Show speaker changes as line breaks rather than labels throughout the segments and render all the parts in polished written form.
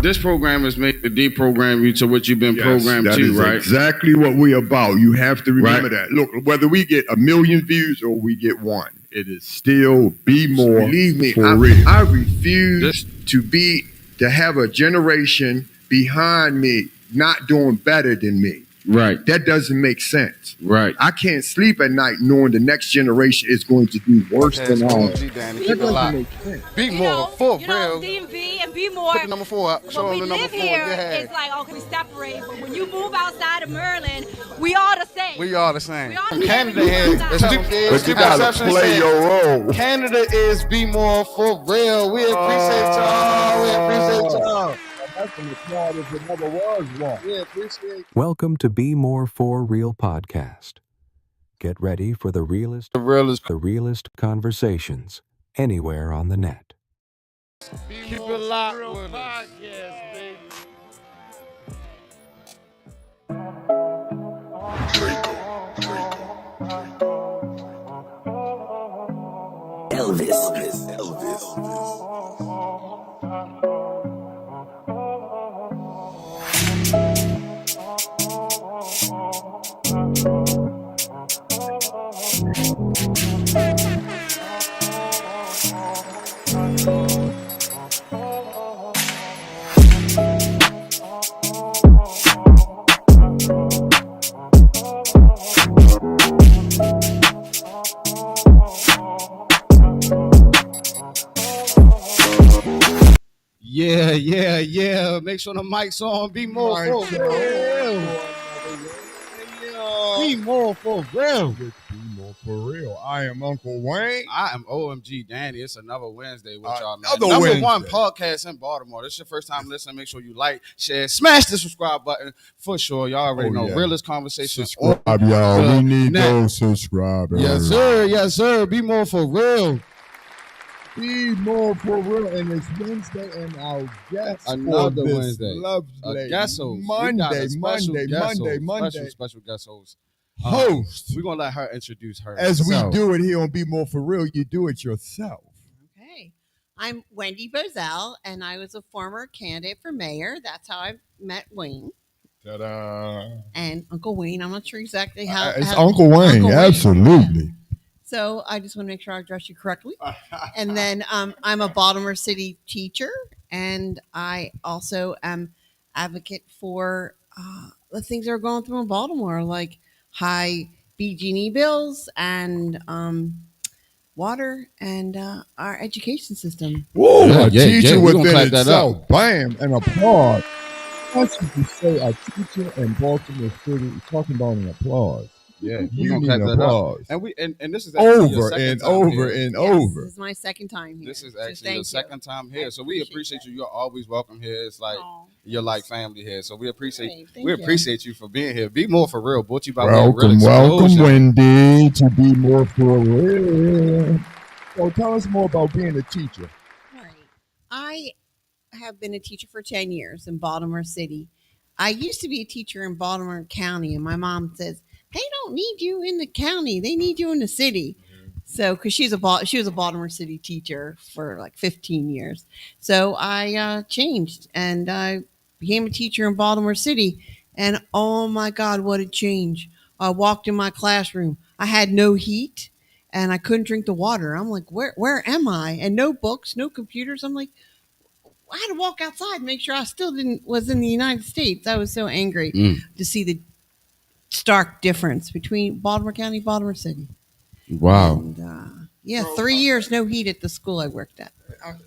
This program is made to deprogram you to what you've been programmed
that
to,
is
right?
Exactly what we're about. You have to remember
Right.
that. Look, whether we get 1 million views or we get one, it is still Be More. Believe me, for real. I refuse to have a generation behind me not doing better than me.
Right.
That doesn't make sense.
Right.
I can't sleep at night knowing the next generation is going to do worse than I am. That doesn't make sense.
Be more for real.
DMV and Be More.
Put the number 4 up. Show
When
them
we
the number
live
4.
here,
Yeah.
it's like, okay, we separate. But when you move outside of Maryland, we all the same.
We all the same.
We all the same.
Canada
We all
is,
the
as
same.
stupid
But you gotta
perception
play
said,
your role.
Canada is Be More for real. We appreciate y'all. We appreciate y'all.
That's an applaud if it never was one.
We appreciate
Welcome to BMore4Real podcast. Get ready for the realest conversations anywhere on the net.
Keep it locked with us.
Yeah. Make sure the mic's on. Be more for real. Be more for real.
Be More for real. I am Uncle Wayne.
I am OMG Danny. It's another Wednesday with y'all, man.
Another
Number
Wednesday.
1 podcast in Baltimore. This is your first time listening. Make sure you like, share, smash the subscribe button for sure. Y'all already know.
Yeah.
Realest conversation.
Subscribe, y'all.
the
We need
net.
those subscribers.
Yes, sir. Be more for real.
Be More for real. And it's Wednesday, and our guest
Another
for this
Wednesday.
lovely
Guest host.
Monday.
Special guest host.
Host.
We're gonna let her introduce her.
As we do it here on Be More for Real, you do it yourself.
Okay. I'm Wendy Bozel, and I was a former candidate for mayor. That's how I met Wayne.
Ta-da.
And Uncle Wayne, I'm not sure exactly how.
It's Uncle Wayne,
Uncle Wayne.
absolutely.
So I just want to make sure I address you correctly. And then I'm a Baltimore City teacher, and I also am advocate for the things that are going through in Baltimore, like high BG&E bills and water and our education system.
Whoa,
Yeah,
a teacher
we gonna
within
clap that
itself. Bam, and applaud. I want you to say a teacher in Baltimore City talking about an applause.
Yeah,
You
gonna
need
clap that up.
applause.
And this is actually your
Over
second
and
time
over
here.
and
Yes,
over.
This is my second time here.
This is
So
actually
thank
your
you.
second time here,
I
so we
appreciate
appreciate
that.
you. You're always welcome here. It's like
Aw,
you're like
thanks.
family here, so we appreciate
Hey, thank
we
you.
appreciate you for being here. Be more for real. Brought to you by Real
Welcome,
Explosion.
Wendy, to Be More for Real. So tell us more about being a teacher.
All right. I have been a teacher for 10 years in Baltimore City. I used to be a teacher in Baltimore County, and my mom says, they don't need you in the county. They need you in the city. So, because she was a Baltimore City teacher for like 15 years. So I changed, and I became a teacher in Baltimore City. And oh my God, what a change. I walked in my classroom. I had no heat, and I couldn't drink the water. I'm like, where am I? And no books, no computers. I'm like, I had to walk outside and make sure I still was in the United States. I was so angry to see the stark difference between Baltimore County, Baltimore City.
Wow.
And, 3 years no heat at the school I worked at.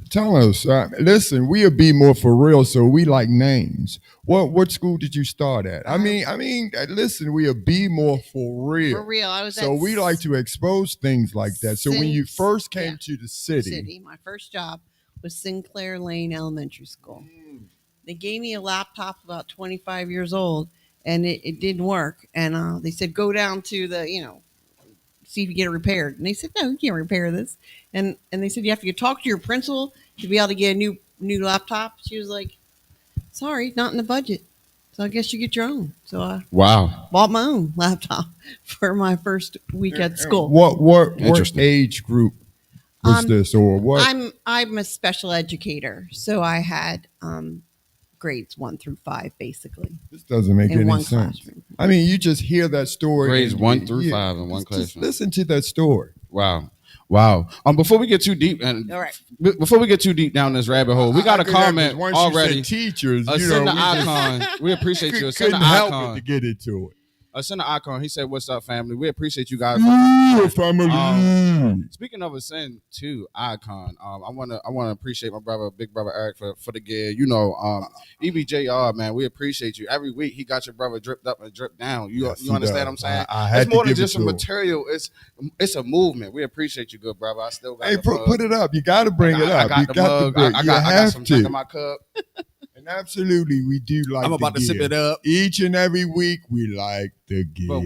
Tell us. Listen, we'll Be More for Real, so we like names. What school did you start at? I mean, listen, we'll Be More for Real.
For real, I was
So
at
we like to expose things like that. So when you first came to the city,
my first job was Sinclair Lane Elementary School. They gave me a laptop about 25 years old, and it didn't work. And they said, go down to the, see if you get it repaired. And they said, no, you can't repair this. And they said, you have to talk to your principal to be able to get a new laptop. She was like, sorry, not in the budget. So I guess you get your own. So I bought my own laptop for my first week at school.
What
Interesting.
age group was this, or what?
I'm a special educator, so I had grades 1 through 5, basically,
This doesn't make
in
any
one
sense.
classroom.
I mean, you just hear that story.
Grades
and
1 through 5 in one
just
classroom.
listen to that story.
Wow. Wow. Before we get too deep and
All right.
before we get too deep down this rabbit hole, we got a
I could have-
comment
once
already.
You said teachers,
Send the
we just
icon. We appreciate you. Send the
couldn't help
icon.
but to get into it.
Send the icon. He said, "What's up, family? We appreciate you guys."
Family.
Speaking of a send to icon, I wanna appreciate my brother, big brother Eric for the gig. You know, EBJR, man, we appreciate you. Every week he got your brother dripped up and dripped down. You
Yes,
you understand what I'm saying?
I had
It's
to
more than
give it
just
to
a
him.
material. It's a movement. We appreciate you, good brother. I still got
Hey,
the mug.
put it up. You got to bring it up.
I got
You
the
got
mug.
to bring.
I
You
got
have
some drink in
to.
my cup.
And absolutely, we do like.
I'm about to sip it up.
Each and every week. We like the gear.
But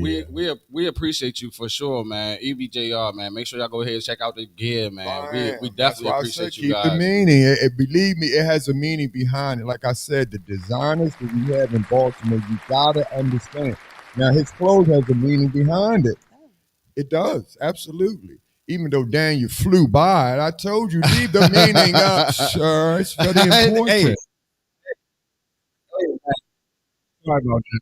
we appreciate you for sure, man. EBJR, man. Make sure y'all go ahead and check out the gear, man. We definitely appreciate you
keep
guys.
the meaning. Believe me, it has a meaning behind it. Like I said, the designers that we have in Baltimore, you gotta understand. Now his clothes has a meaning behind it. It does, absolutely. Even though Daniel flew by it, I told you leave the meaning up, sir. It's very important.
Hey. Sorry about that.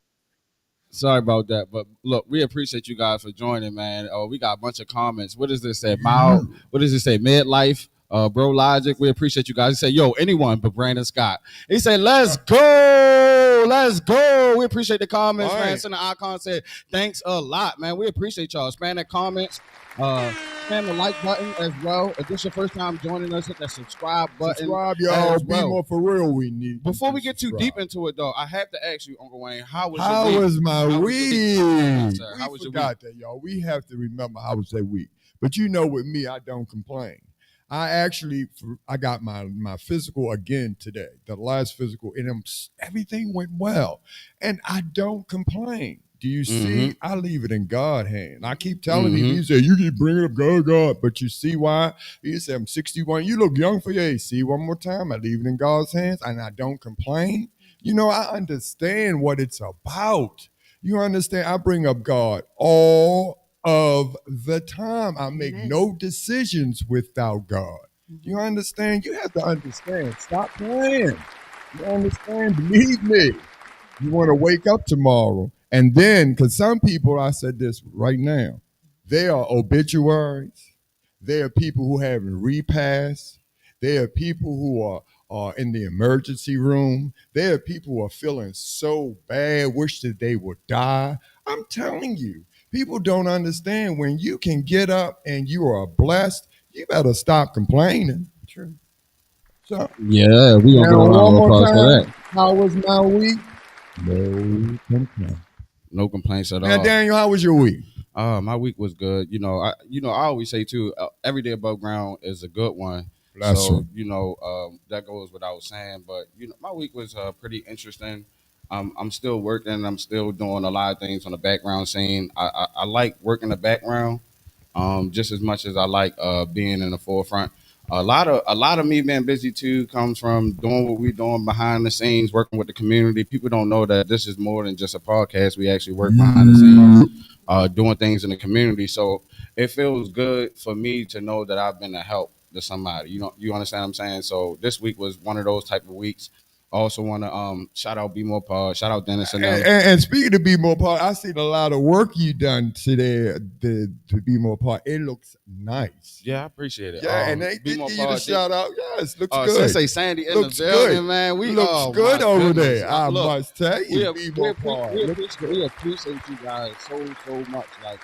Sorry about that. But look, we appreciate you guys for joining, man. We got a bunch of comments. What does this say? What does this say? Midlife? Bro Logic, we appreciate you guys. He said, yo, anyone but Brandon Scott. He said, let's go. Let's go. We appreciate the comments, man. Send the icon said, thanks a lot, man. We appreciate y'all. Spam the comments. Spam the like button as well. If this is your first time joining us, hit that subscribe button.
Subscribe, y'all.
as well.
BMore4Real, we need.
Before we get too deep into it, though, I have to ask you, Uncle Wayne, how was
How
your week?
was my
How was
week?
your week? How
We
was your
forgot that, y'all. We have to remember how was that week. But you know, with me, I don't complain. I got my physical again today, the last physical, and everything went well. And I don't complain. Do you see? I leave it in God's hand. I keep telling you, you say, you keep bringing up God. But you see why? You say, I'm 61. You look young for your age. See, one more time, I leave it in God's hands, and I don't complain. You know, I understand what it's about. You understand? I bring up God all of the time. I make no decisions without God. You understand? You have to understand. Stop playing. You understand? Believe me. You want to wake up tomorrow. And then, because some people, I said this right now, they are obituaries. They are people who haven't repassed. They are people who are in the emergency room. They are people who are feeling so bad, wish that they would die. I'm telling you, people don't understand when you can get up and you are blessed, you better stop complaining.
True.
So,
Yeah, we gonna give a round of applause for that.
How was my week? No complaints.
No complaints at all.
Now, Daniel, how was your week?
My week was good. I always say too, every day above ground is a good one.
Bless
so
you.
that goes without saying. But my week was pretty interesting. I'm still working. I'm still doing a lot of things on the background scene. I like working the background just as much as I like being in the forefront. A lot of me being busy too comes from doing what we're doing behind the scenes, working with the community. People don't know that this is more than just a podcast. We actually work behind the scenes, doing things in the community. So it feels good for me to know that I've been a help to somebody. You understand what I'm saying? So this week was one of those type of weeks. I also want to shout out BMore4Real, shout out Dennis and them.
And speaking of BMore4Real, I seen a lot of work you done today. The BMore4Real, it looks nice.
Yeah, I appreciate it.
Yeah, and they give you the shout out. Yes, looks good.
Sensei Sandy in
looks
the building,
good.
man. We
looks good over
goodness.
there. I must tell you,
we appreciate you guys so much. Like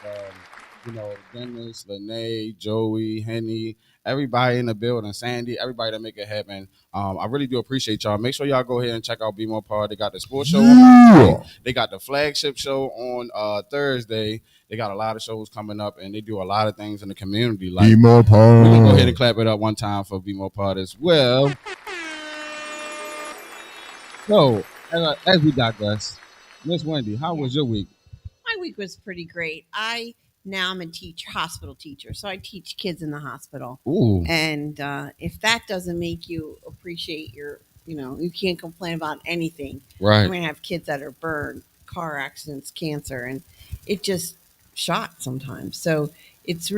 Dennis, Lene, Joey, Henny, everybody in the building, Sandy, everybody that make it happen. I really do appreciate y'all. Make sure y'all go ahead and check out BMore4Real. They got the sports show on They got the flagship show on Thursday. They got a lot of shows coming up, and they do a lot of things in the community. Like
BMore4Real.
We're gonna go ahead and clap it up one time for BMore4Real as well. So, as we digress, Miss Wendy, how was your week?
My week was pretty great. I'm a hospital teacher, so I teach kids in the hospital.
Ooh.
And if that doesn't make you appreciate you can't complain about anything.
Right.
I'm going to have kids that are burned, car accidents, cancer, and it just shot sometimes. So it's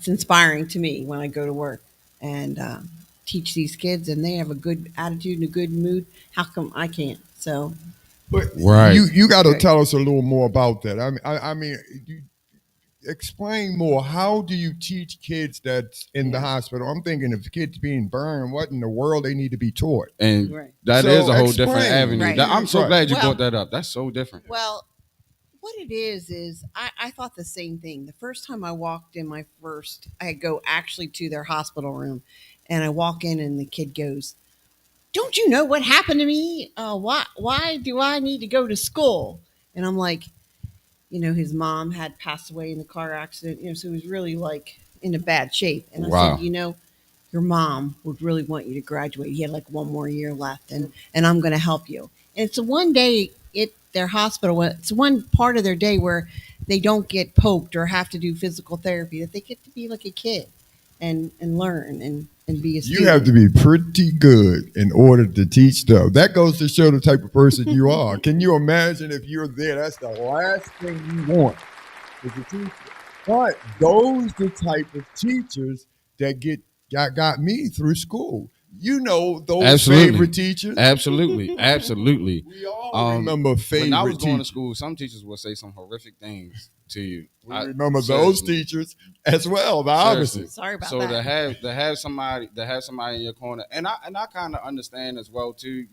inspiring to me when I go to work. And teach these kids and they have a good attitude and a good mood. How come I can't? So,
But
Right.
you got to
Right.
tell us a little more about that. I mean, explain more. How do you teach kids that's in the
Yeah.
hospital? I'm thinking if the kids being burned, what in the world they need to be taught?
And
Right.
that
So
is a whole different
explain.
avenue.
Right.
I'm so
Right.
glad you
Well-
brought that up. That's so different.
well, what it is I thought the same thing. The first time I walked in I go actually to their hospital room and I walk in and the kid goes, "Don't you know what happened to me? Why do I need to go to school?" And I'm like, his mom had passed away in the car accident, so he was really like in a bad shape. And I
Wow.
said, your mom would really want you to graduate. He had like one more year left, and I'm going to help you. And it's a one day at their hospital. It's one part of their day where they don't get poked or have to do physical therapy. That they get to be like a kid and learn and be a student.
You have to be pretty good in order to teach stuff. That goes to show the type of person you are. Can you imagine if you're there? That's the last thing you want as a teacher. But those the type of teachers that got me through school. Those
Absolutely.
favorite teachers.
Absolutely. Absolutely.
We all remember favorite
When I was going to
teachers.
school, some teachers would say some horrific things to you.
We remember those teachers as well, the opposite.
Sorry about
So
that.
to have somebody in your corner, and I kind of understand as well too.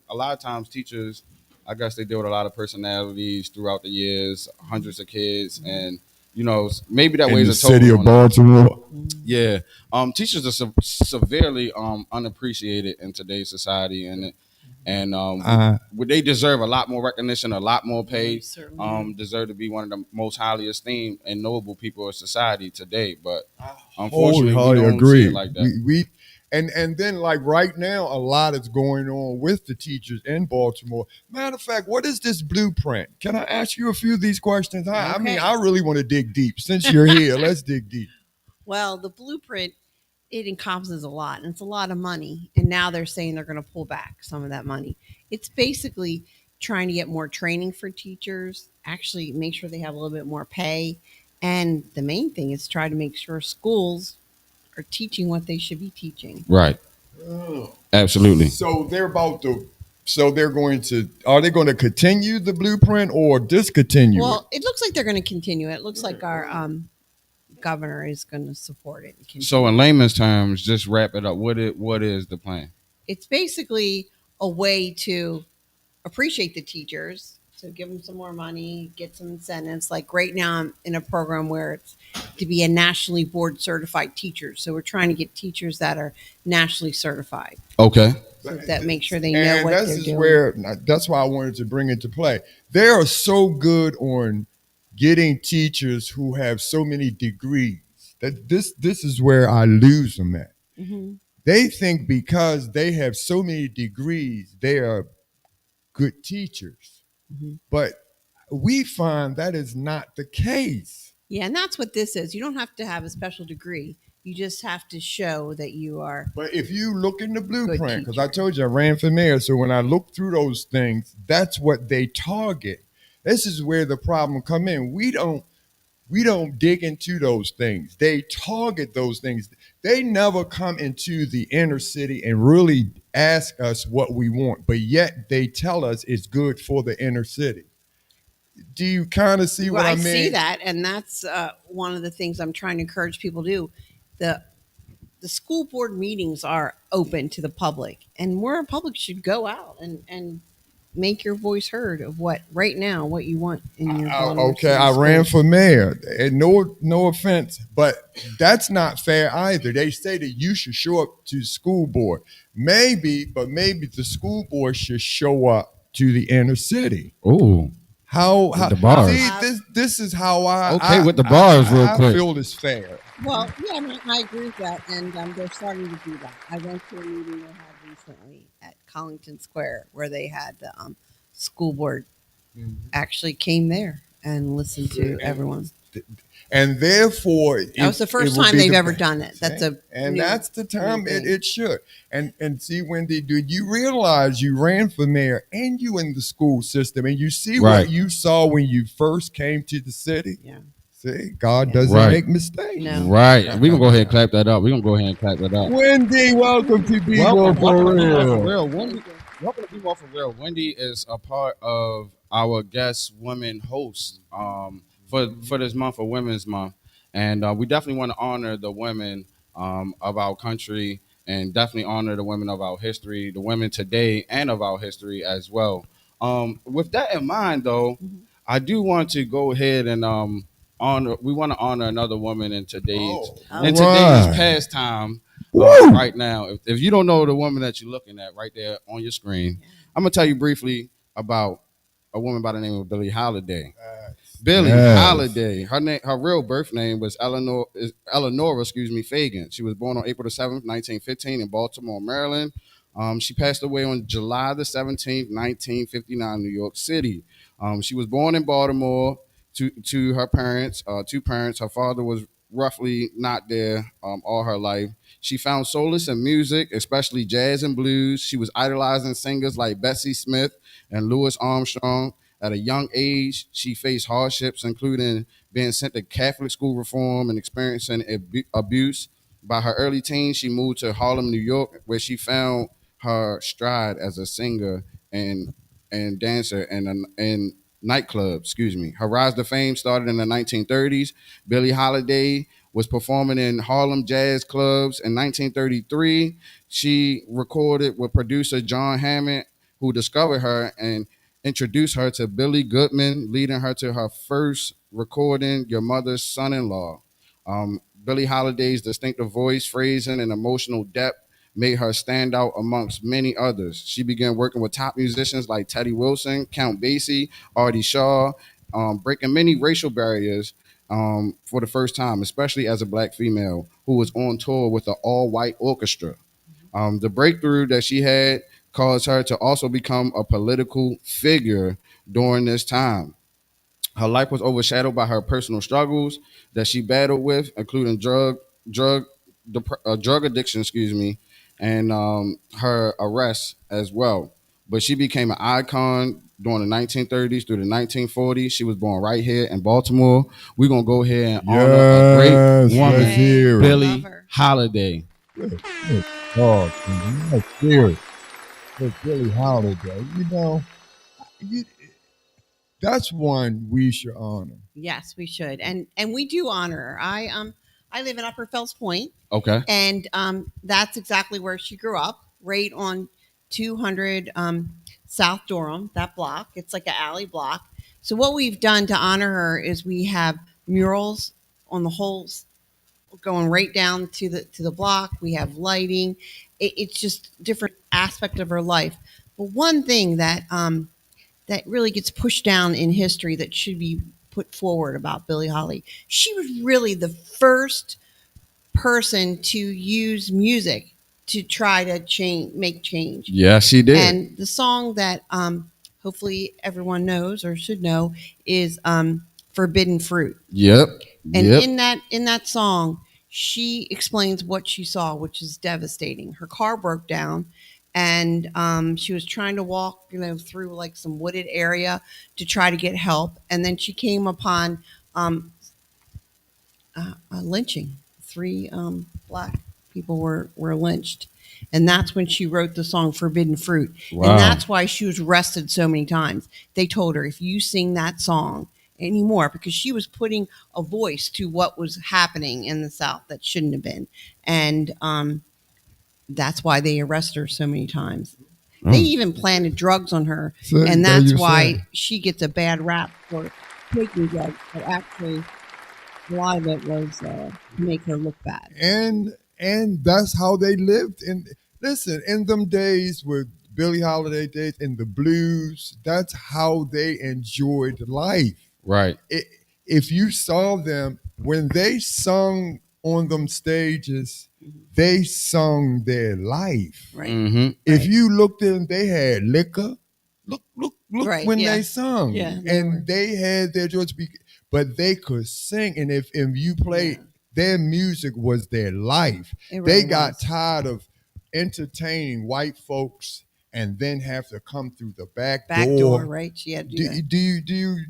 A lot of times teachers, I guess they deal with a lot of personalities throughout the years, hundreds of kids, and maybe that
In
weighs
the
a toll
city of
on them.
Baltimore.
Yeah, teachers are severely unappreciated in today's society, and they deserve a lot more recognition, a lot more pay.
Certainly.
Deserve to be one of the most highly esteemed and noble people of society today. But unfortunately, we don't
agree.
see it like that.
We and then like right now, a lot is going on with the teachers in Baltimore. Matter of fact, what is this blueprint? Can I ask you a few of these questions? I mean,
Okay.
I really want to dig deep. Since you're here, let's dig deep.
Well, the blueprint, it encompasses a lot, and it's a lot of money. And now they're saying they're going to pull back some of that money. It's basically trying to get more training for teachers, actually make sure they have a little bit more pay. And the main thing is try to make sure schools are teaching what they should be teaching.
Right. Absolutely.
So they're about to. So they're going to. Are they going to continue the blueprint or discontinue it?
Well, it looks like they're going to continue it. It looks like our governor is going to support it. And continue.
So in layman's terms, just wrap it up. What is the plan?
It's basically a way to appreciate the teachers. So give them some more money, get some incentives. Like right now, I'm in a program where it's to be a nationally board certified teacher. So we're trying to get teachers that are nationally certified.
Okay.
So that make sure they know what they're doing.
That's why I wanted to bring it to play. They are so good on getting teachers who have so many degrees. That this is where I lose them at.
Mm-hmm.
They think because they have so many degrees, they are good teachers.
Mm-hmm.
But we find that is not the case.
Yeah, and that's what this is. You don't have to have a special degree. You just have to show that you are.
But if you look in the blueprint, because I
teacher.
told you I ran for mayor, so when I look through those things, that's what they target. This is where the problem come in. We don't dig into those things. They target those things. They never come into the inner city and really ask us what we want, but yet they tell us it's good for the inner city. Do you kind of see what I mean?
I see that, and that's one of the things I'm trying to encourage people to do. The school board meetings are open to the public, and more public should go out and make your voice heard of what you want in your
okay, I ran for mayor, and no offense, but that's not fair either. They say that you should show up to the school board, maybe the school board should show up to the inner city.
Oh.
How
the bars.
See, this is how
with the bars real
I
quick.
feel it's fair.
Well, yeah, I agree with that, and they're starting to do that. I went to a meeting they had recently at Collington Square where they had the school board actually came there and listened to everyone.
And therefore,
That was the first time they've ever done it. That's
that's the time it should. And see, Wendy, do you realize you ran for mayor and you in the school system, and you see what you saw when you first came to the city?
Yeah.
See, God doesn't
Right.
make mistakes.
No.
Right. We're gonna go ahead and clap that up.
Wendy, welcome to
Welcome
BMore4Real.
to Be More for Real. Wendy, welcome to Be More for Real. Wendy is a part of our guest women host for this month for Women's Month, and we definitely want to honor the women of our country, and definitely honor the women of our history, the women today and of our history as well. With that in mind, though, I do want to go ahead and honor. We want to honor another woman in today's
Right.
pastime.
Woo!
Right now, if you don't know the woman that you're looking at right there on your screen, I'm gonna tell you briefly about a woman by the name of Billie Holiday. Billie Holiday. Her real birth name was Eleanor, Fagan. She was born on April the 7th, 1915 in Baltimore, Maryland. She passed away on July the 17th, 1959, New York City. She was born in Baltimore to her parents, two parents. Her father was roughly not there all her life. She found solace in music, especially jazz and blues. She was idolizing singers like Bessie Smith and Louis Armstrong. At a young age, she faced hardships, including being sent to Catholic school reform and experiencing abuse. By her early teens, she moved to Harlem, New York, where she found her stride as a singer and dancer in nightclubs. Excuse me. Her rise to fame started in the 1930s. Billie Holiday was performing in Harlem jazz clubs in 1933. She recorded with producer John Hammond, who discovered her and introduced her to Billy Goodman, leading her to her first recording, Your Mother's Son-in-Law. Billie Holiday's distinctive voice, phrasing, and emotional depth made her stand out amongst many others. She began working with top musicians like Teddy Wilson, Count Basie, Artie Shaw, breaking many racial barriers for the first time, especially as a black female who was on tour with an all-white orchestra. The breakthrough that she had caused her to also become a political figure during this time. Her life was overshadowed by her personal struggles that she battled with, including drug addiction, and her arrest as well. But she became an icon during the 1930s through the 1940s. She was born right here in Baltimore. We're gonna go ahead and honor a great woman,
let's hear it.
Billie Holiday.
Oh, let's hear it. It's Billie Holiday. That's one we should honor.
Yes, we should, and we do honor her. I live in Upper Fells Point,
Okay.
and that's exactly where she grew up, right on 200 South Durham. That block, it's like an alley block. So what we've done to honor her is we have murals on the whole, going right down to the block. We have lighting. It's just different aspect of her life. But one thing that that really gets pushed down in history that should be put forward about Billie Holiday. She was really the first person to use music to try to make change.
Yeah, she did.
And the song that hopefully everyone knows or should know is Forbidden Fruit.
Yep.
And in that song, she explains what she saw, which is devastating. Her car broke down, and she was trying to walk, through like some wooded area to try to get help. And then she came upon a lynching. 3 black people were lynched. And that's when she wrote the song Forbidden Fruit.
Wow.
And that's why she was arrested so many times. They told her, if you sing that song anymore, because she was putting a voice to what was happening in the South that shouldn't have been. And that's why they arrested her so many times. They even planted drugs on her. And that's why she gets a bad rap for taking drugs. But actually, a lot of it was to make her look bad.
And that's how they lived. And listen, in them days with Billie Holiday days and the blues, that's how they enjoyed life.
Right.
If you saw them when they sung on them stages, they sung their life.
Right.
Mm-hmm.
If you looked at them, they had liquor. Look
Right,
when
yeah.
they sung.
Yeah,
they had their joy to speak, but they could sing. And if you played, their music was their life.
It really
They got
was.
tired of entertaining white folks and then have to come through the back
door, right? She had to do that.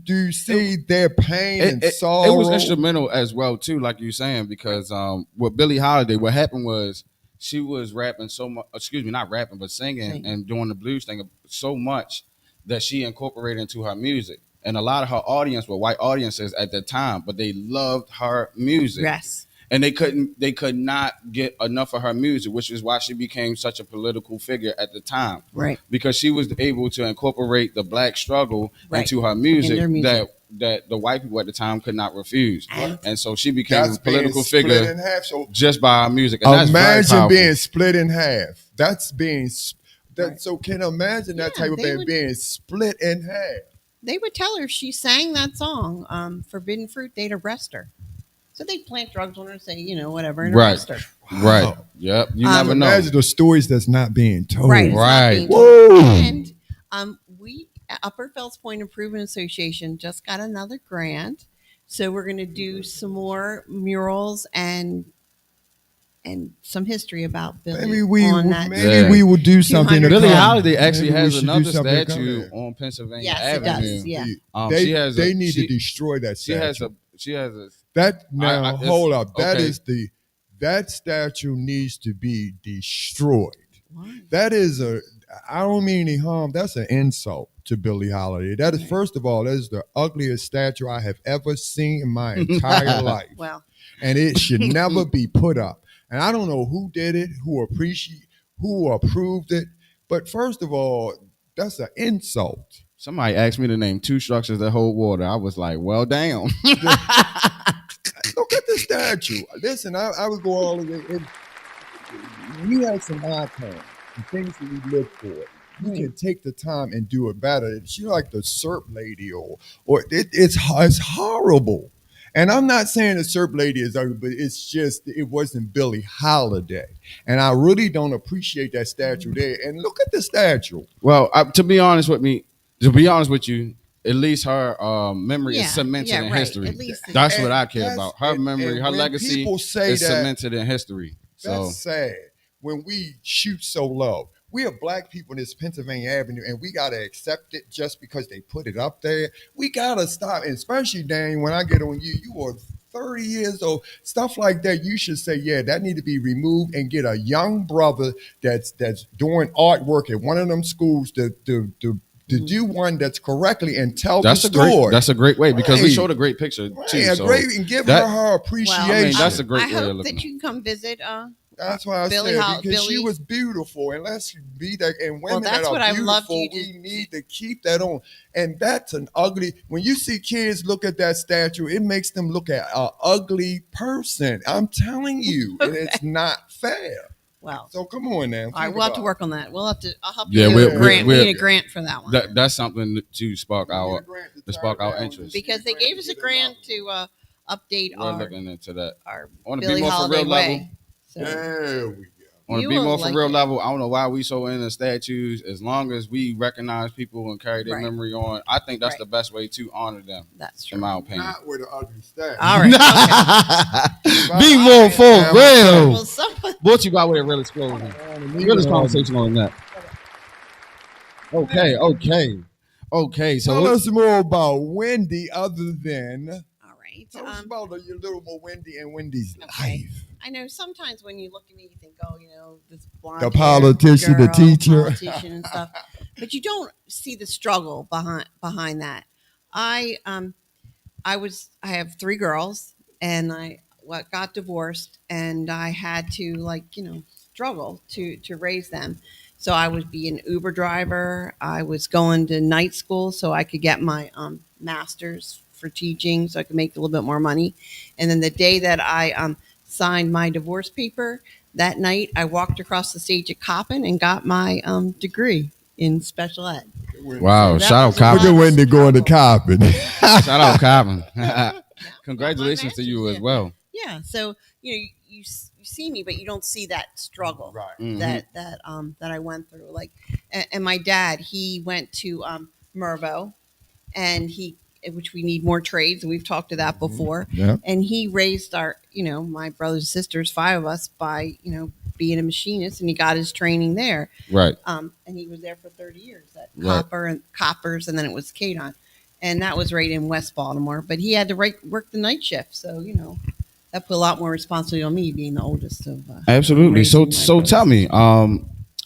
Do you see their pain and sorrow?
It was instrumental as well too, like you're saying, because with Billie Holiday, what happened was she was rapping so much. Excuse me, not rapping, but singing and doing the blues thing so much that she incorporated into her music. And a lot of her audience were white audiences at the time, but they loved her music.
Yes.
And they could not get enough of her music, which is why she became such a political figure at the time.
Right.
Because she was able to incorporate the black struggle into her music, that the white people at the time could not refuse. And so she became a political figure just by her music. And
imagine being split in half. That's being so can you imagine that type of thing being split in half?
They would tell her if she sang that song, Forbidden Fruit, they'd arrest her. So they'd plant drugs on her and say, whatever, and arrest her.
Wow.
Right. Yep. You never know.
Imagine the stories that's not being told.
Right. Whoa. And we, Upper Fells Point Improvement Association, just got another grant. So we're going to do some more murals and some history about Billie.
Maybe we will do something.
Billie Holiday actually has another statue on Pennsylvania Avenue.
Yes, it does.
They need to destroy that statue.
She has a
hold up. That statue needs to be destroyed. Why? That is I don't mean any harm. That's an insult to Billie Holiday. That is, first of all, that is the ugliest statue I have ever seen in my entire life.
Well,
and it should never be put up. And I don't know who did it, who approved it. But first of all, that's an insult.
Somebody asked me to name 2 structures that hold water. I was like, well, damn.
Look at the statue. Listen, I would go all the way. We had some icons and things that we look for. You can take the time and do it better. She's like the Serp Lady, or it's horrible. And I'm not saying the Serp Lady is ugly, but it's just it wasn't Billie Holiday, and I really don't appreciate that statue there. And look at the statue.
Well, to be honest with you, at least her memory is cemented in history. That's what I care about. Her memory, her legacy is cemented in history.
That's sad. When we shoot so low, we are black people in this Pennsylvania Avenue, and we got to accept it just because they put it up there. We got to stop, and especially, Daniel, when I get on you are 30 years old, stuff like that, you should say, that need to be removed and get a young brother that's doing artwork at one of them schools to do one that's correctly and tell the story.
That's a great way, because we showed a great picture too.
And give her appreciation.
Well, I mean, that's a great way
of looking.
I hope
that you can come visit.
That's why I said, because she was beautiful, and let's be that. And women that are beautiful, we need to keep that on. And that's an ugly. When you see kids look at that statue, it makes them look at an ugly person. I'm telling you, and it's not fair.
Well,
so come on now.
All right, we'll have to work on that. We'll have to. I'll help
you.
We need a grant for that one.
That's something to spark our interest.
Because they gave us a grant to update
We're looking into that.
Our
on the
Billie Holiday
BMore4Real level.
So.
There we go.
On the BMore4Real level, I don't know why we so into statues. As long as we recognize people and carry their memory on, I think that's the best way to honor them.
That's true.
In my opinion.
Not with an ugly statue.
All right.
BMore4Real. Brought to you by way of Real Explosion. Realest conversation on that. Okay. So
tell us more about Wendy, other than.
Tell
us about your little more Wendy and Wendy's life.
I know sometimes when you look at me, you think, this blonde
the politician,
girl,
the teacher,
politician and stuff, but you don't see the struggle behind that. I have 3 girls, and I got divorced, and I had to struggle to raise them. So I would be an Uber driver. I was going to night school so I could get my master's for teaching, so I could make a little bit more money. And then the day that I signed my divorce paper, that night I walked across the stage at Coppin and got my degree in special ed.
Wow!
So
shout out Coppin.
Look at Wendy going to Coppin.
Shout out Coppin. Congratulations to you as well.
Yeah. So you see me, but you don't see that struggle that I went through. And my dad, he went to Mervo, and which we need more trades, and we've talked to that before.
Yeah.
And he raised our, my brothers and sisters, 5 of us, by, being a machinist, and he got his training there.
Right.
And he was there for 30 years at
Right.
Coppers, and then it was Kadon. And that was right in West Baltimore. But he had to work the night shift. So, that put a lot more responsibility on me being the oldest of
Absolutely. So
raising my
tell
boys.
me,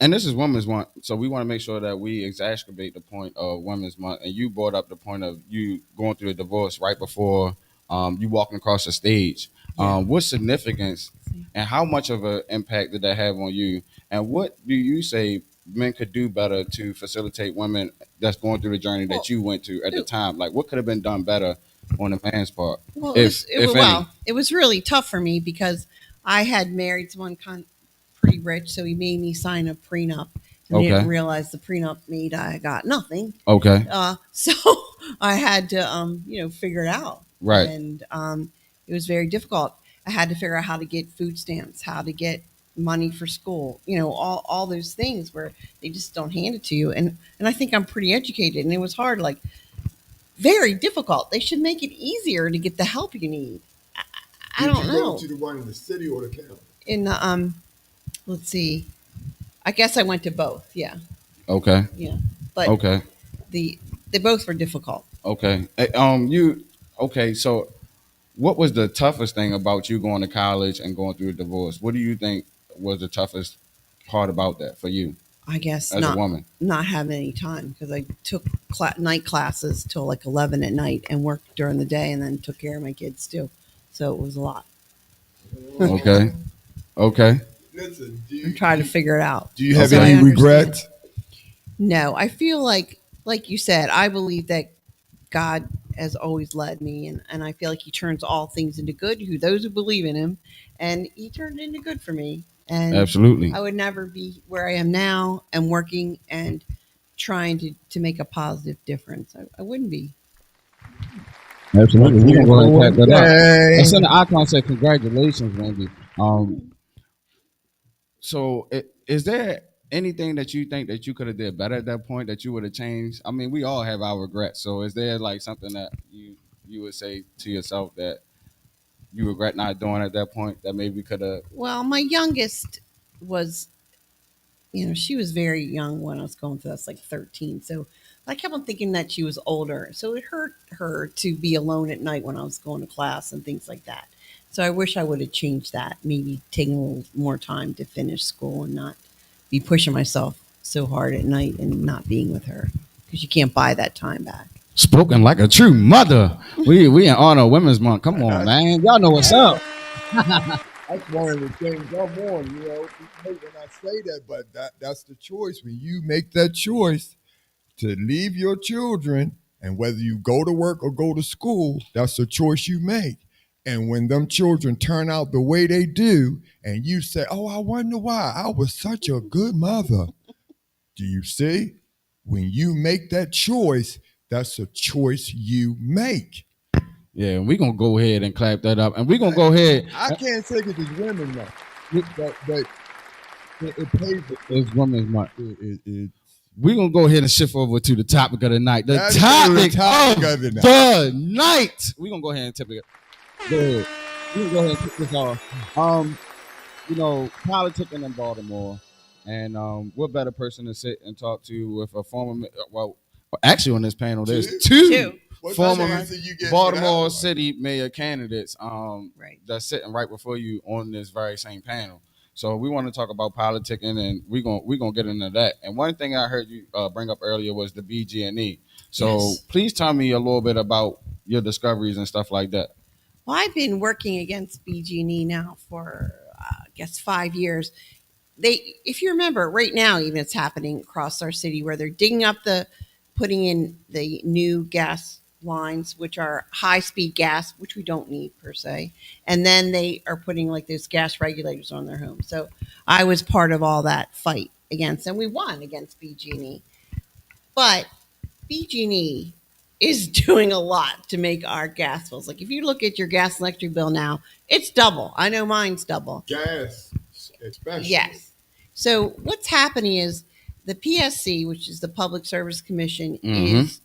and this is Women's Month, so we want to make sure that we exacerbate the point of Women's Month. And you brought up the point of you going through a divorce right before you walking across the stage.
Yeah.
What significance and how much of an impact did that have on you? And what do you say men could do better to facilitate women that's going through the journey
Well,
that you went to at the time? Like, what could have been done better on the man's part,
Well,
if any?
it was really tough for me because I had married someone pretty rich, so he made me sign a prenup, and I
Okay.
didn't realize the prenup made I got nothing.
Okay.
So I had to, figure it out,
Right.
and it was very difficult. I had to figure out how to get food stamps, how to get money for school, all those things where they just don't hand it to you, and I think I'm pretty educated, and it was hard, like very difficult. They should make it easier to get the help you need. I don't know.
To the one in the city or the county?
In the let's see. I guess I went to both. Yeah,
Okay.
yeah. But
Okay.
they both were difficult.
Okay. Okay, so what was the toughest thing about you going to college and going through a divorce? What do you think was the toughest part about that for you
I guess
as a woman?
not having any time because I took night classes till like 11 at night and worked during the day, and then took care of my kids too. So it was a lot.
Okay. Okay.
Listen,
I'm trying to figure it out.
do you have
So I
any
understand.
regrets?
No, I feel like you said, I believe that God has always led me, and I feel like he turns all things into good who those who believe in him, and he turned it into good for me. And
Absolutely.
I would never be where I am now and working and trying to make a positive difference. I wouldn't be.
Absolutely. We're gonna go ahead and clap that up. And send the icon said congratulations, Wendy. So is there anything that you think that you could have did better at that point that you would have changed? I mean, we all have our regrets. So is there like something that you would say to yourself that you regret not doing at that point that maybe could have?
Well, my youngest was, she was very young when I was going through this, like 13. So I kept on thinking that she was older. So it hurt her to be alone at night when I was going to class and things like that. So I wish I would have changed that, maybe taking a little more time to finish school and not be pushing myself so hard at night and not being with her because you can't buy that time back.
Spoken like a true mother. We in honor of Women's Month. Come on, man. Y'all know what's up.
That's one of the things I'm on, when I say that, but that's the choice. When you make that choice to leave your children, and whether you go to work or go to school, that's a choice you make. And when them children turn out the way they do, and you say, oh, I wonder why, I was such a good mother. Do you see? When you make that choice, that's a choice you make.
Yeah, and we're gonna go ahead and clap that up. And we're gonna go ahead.
I can't say it is women though. But it pays.
It's Women's Month.
It
We're gonna go ahead and shift over to the topic of the night. The
That's
topic,
the topic
of
of the night.
the night. We're gonna go ahead and tip it. Go ahead. We're gonna go ahead and kick this off. Politicking in Baltimore. And what better person to sit and talk to with a former, well, actually on this panel, there's two former Baltimore City mayor candidates
Right.
that's sitting right before you on this very same panel. So we want to talk about politicking, and we're gonna get into that. And one thing I heard you bring up earlier was the BG&E. So
Yes.
please tell me a little bit about your discoveries and stuff like that.
Well, I've been working against BG&E now for, I guess, 5 years. If you remember, right now, even it's happening across our city where they're putting in the new gas lines, which are high speed gas, which we don't need per se. And then they are putting like those gas regulators on their homes. So I was part of all that fight against, and we won against BG&E. But BG&E is doing a lot to make our gas bills. Like if you look at your gas and electric bill now, it's double. I know mine's double.
Gas, especially.
Yes. So what's happening is the PSC, which is the Public Service Commission, is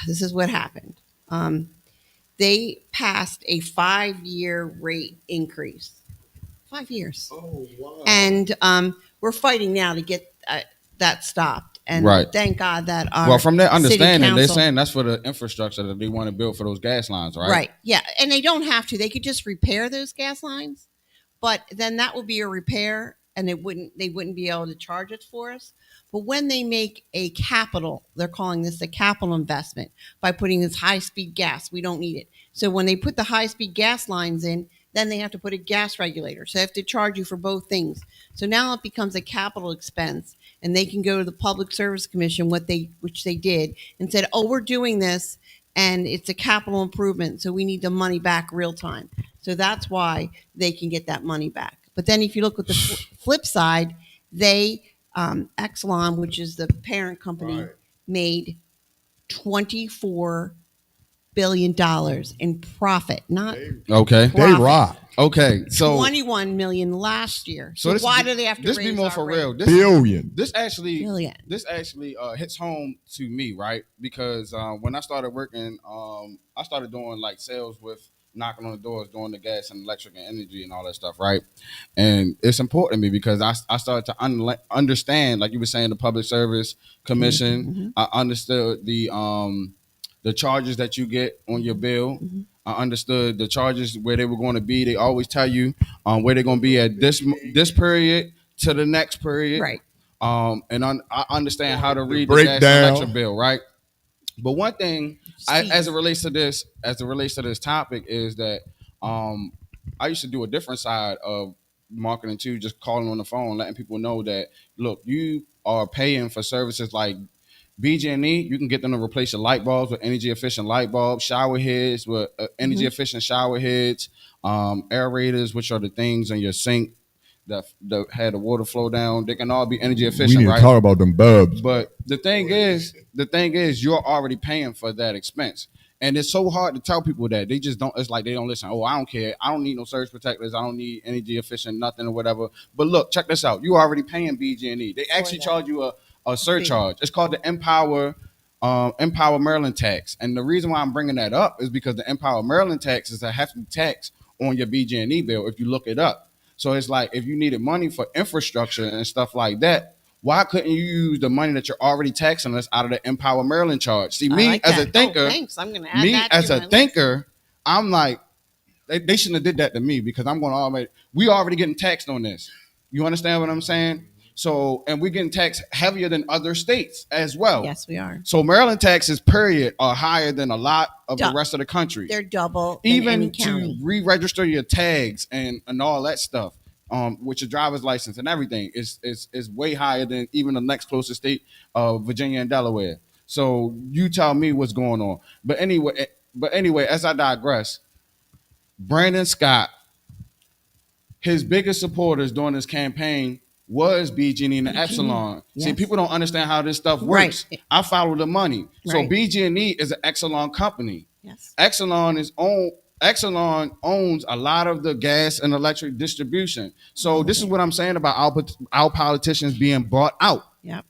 this is what happened. They passed a 5-year rate increase 5 years.
Oh, wow.
And we're fighting now to get that stopped. And
Right.
thank God that our
Well, from their
city
understanding, they're
council-
saying that's for the infrastructure that they want to build for those gas lines, right?
Right. Yeah. And they don't have to. They could just repair those gas lines, but then that would be a repair and they wouldn't be able to charge it for us. But when they make a capital, they're calling this a capital investment by putting this high speed gas. We don't need it. So when they put the high speed gas lines in, then they have to put a gas regulator. So they have to charge you for both things. So now it becomes a capital expense, and they can go to the Public Service Commission, which they did, and said, "Oh, we're doing this, and it's a capital improvement, so we need the money back real time." So that's why they can get that money back. But then if you look at the flip side, they Exelon, which is the parent company,
Right.
made $24 billion in profit, not
Okay.
They rock.
Okay. So
21 million last year. So
this,
why do they have to
this
raise
be more
our
for
rate?
real?
Billion.
This actually
Billion.
hits home to me, right? Because when I started working, I started doing like sales with knocking on the doors, doing the gas and electric and energy and all that stuff, right? And it's important to me because I started to understand, like you were saying, the Public Service Commission.
Mm-hmm.
I understood the charges that you get on your bill.
Mm-hmm.
I understood the charges where they were going to be. They always tell you where they're going to be at this period to the next period.
Right.
And I understand how to read the gas and
breakdown.
electric bill, right? But one thing, as it relates to this topic, is that I used to do a different side of marketing too, just calling on the phone, letting people know that look, you are paying for services like BG&E. You can get them to replace your light bulbs with energy efficient light bulbs, shower heads with energy efficient shower heads, aerators, which are the things in your sink that had the water flow down. They can all be energy
We
efficient,
need to
right?
talk about them bulbs.
But the thing is, you're already paying for that expense. And it's so hard to tell people that. They just don't, it's like they don't listen. Oh, I don't care. I don't need no surge protectors. I don't need energy efficient nothing or whatever. But look, check this out. You already paying BG&E. They actually charge you a surcharge. It's called the Empower Maryland tax. And the reason why I'm bringing that up is because the Empower Maryland tax is a hefty tax on your BG&E bill if you look it up. So it's like if you needed money for infrastructure and stuff like that, why couldn't you use the money that you're already taxing us out of the Empower Maryland charge? See, me
like
as
that.
a thinker,
Oh, thanks. I'm gonna add that
as
to
a
my list.
thinker, I'm like, they shouldn't have did that to me because I'm going to already, we already getting taxed on this. You understand what I'm saying? So, and we're getting taxed heavier than other states as well.
Yes, we are.
So Maryland taxes, period, are higher than a lot of the rest of the country.
They're double than
Even
any
to
county.
re-register your tags and all that stuff, with your driver's license and everything, is way higher than even the next closest state, Virginia and Delaware. So you tell me what's going on. But anyway, as I digress, Brandon Scott, his biggest supporters during his campaign was BG&E and the Epsilon.
Yes.
See, people don't understand how this stuff works.
Right.
I follow the money. So
Right.
BG&E is an Exelon company.
Yes.
Exelon owns a lot of the gas and electric distribution. So this is what I'm saying about our politicians being bought out.
Yep.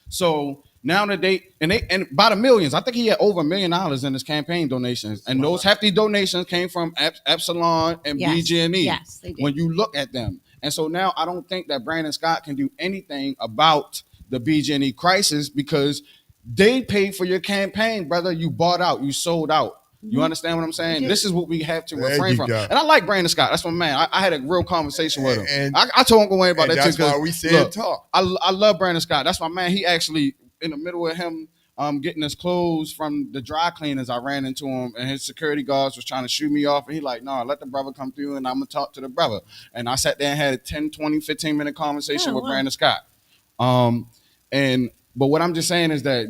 So now that and by the millions, I think he had over $1 million in his campaign donations, and those hefty donations came from Epsilon and
Yes.
BG&E.
Yes, they did.
When you look at them, and so now I don't think that Brandon Scott can do anything about the BG&E crisis because they paid for your campaign, brother. You bought out, you sold out. You understand what I'm saying? This is what we have to refrain from. And I like Brandon Scott. That's my man. I had a real conversation with him. And I told Uncle Wayne about that
that's
too.
why we said talk.
I love Brandon Scott. That's my man. He actually, in the middle of him getting his clothes from the dry cleaners, I ran into him and his security guards was trying to shoot me off. And he like, no, let the brother come through and I'm going to talk to the brother. And I sat there and had a 10, 20, 15-minute conversation with Brandon Scott. But what I'm just saying is that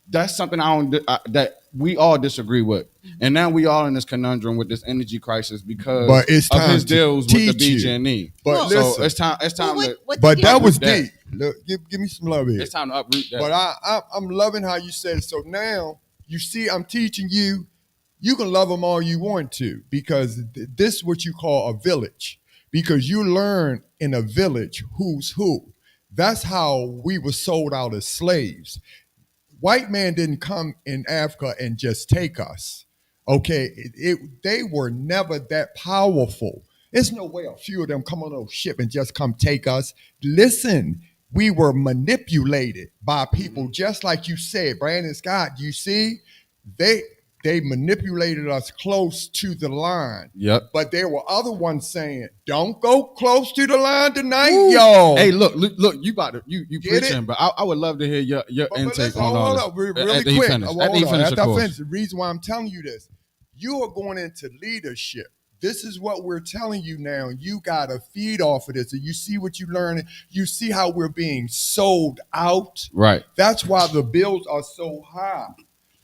that's something that we all disagree with. And now we all in this conundrum with this energy crisis because of his deals with the BG&E.
But
so
listen,
it's time
but that was
that.
deep. Look, give me some love here.
It's time to uproot that.
But I'm loving how you said it. So now you see I'm teaching you. You can love them all you want to because this is what you call a village. Because you learn in a village who's who. That's how we were sold out as slaves. White man didn't come in Africa and just take us. Okay, they were never that powerful. There's no way a few of them come on those ship and just come take us. Listen, we were manipulated by people, just like you said, Brandon Scott. You see, they they manipulated us close to the line.
Yep.
But there were other ones saying, "Don't go close to the line tonight, yo."
Hey, look, you about to you
Get
preaching,
it?
but I would love to hear your
But
intake
listen,
on all
hold
this.
up, really
After he
quick.
finish.
Hold
After he
on.
finish,
After
of
I
course.
finish, the reason why I'm telling you this, you are going into leadership. This is what we're telling you now. You got to feed off of this. And you see what you learn. You see how we're being sold out.
Right.
That's why the bills are so high.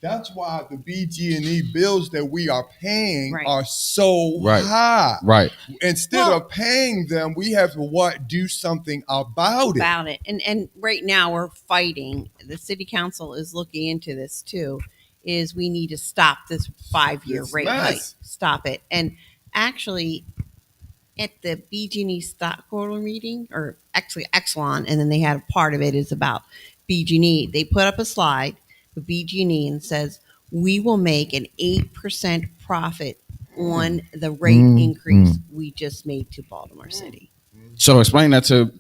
That's why the BG&E bills that we are paying are so high.
Right.
Instead of paying them, we have to do something about it.
And right now we're fighting. The city council is looking into this too. Is we need to stop this 5-year rate hike. Stop it. And actually, at the BG&E stockholder meeting, or actually Exelon, and then they had a part of it is about BG&E. They put up a slide with BG&E and says we will make an 8% profit on the rate increase we just made to Baltimore City.
So explain to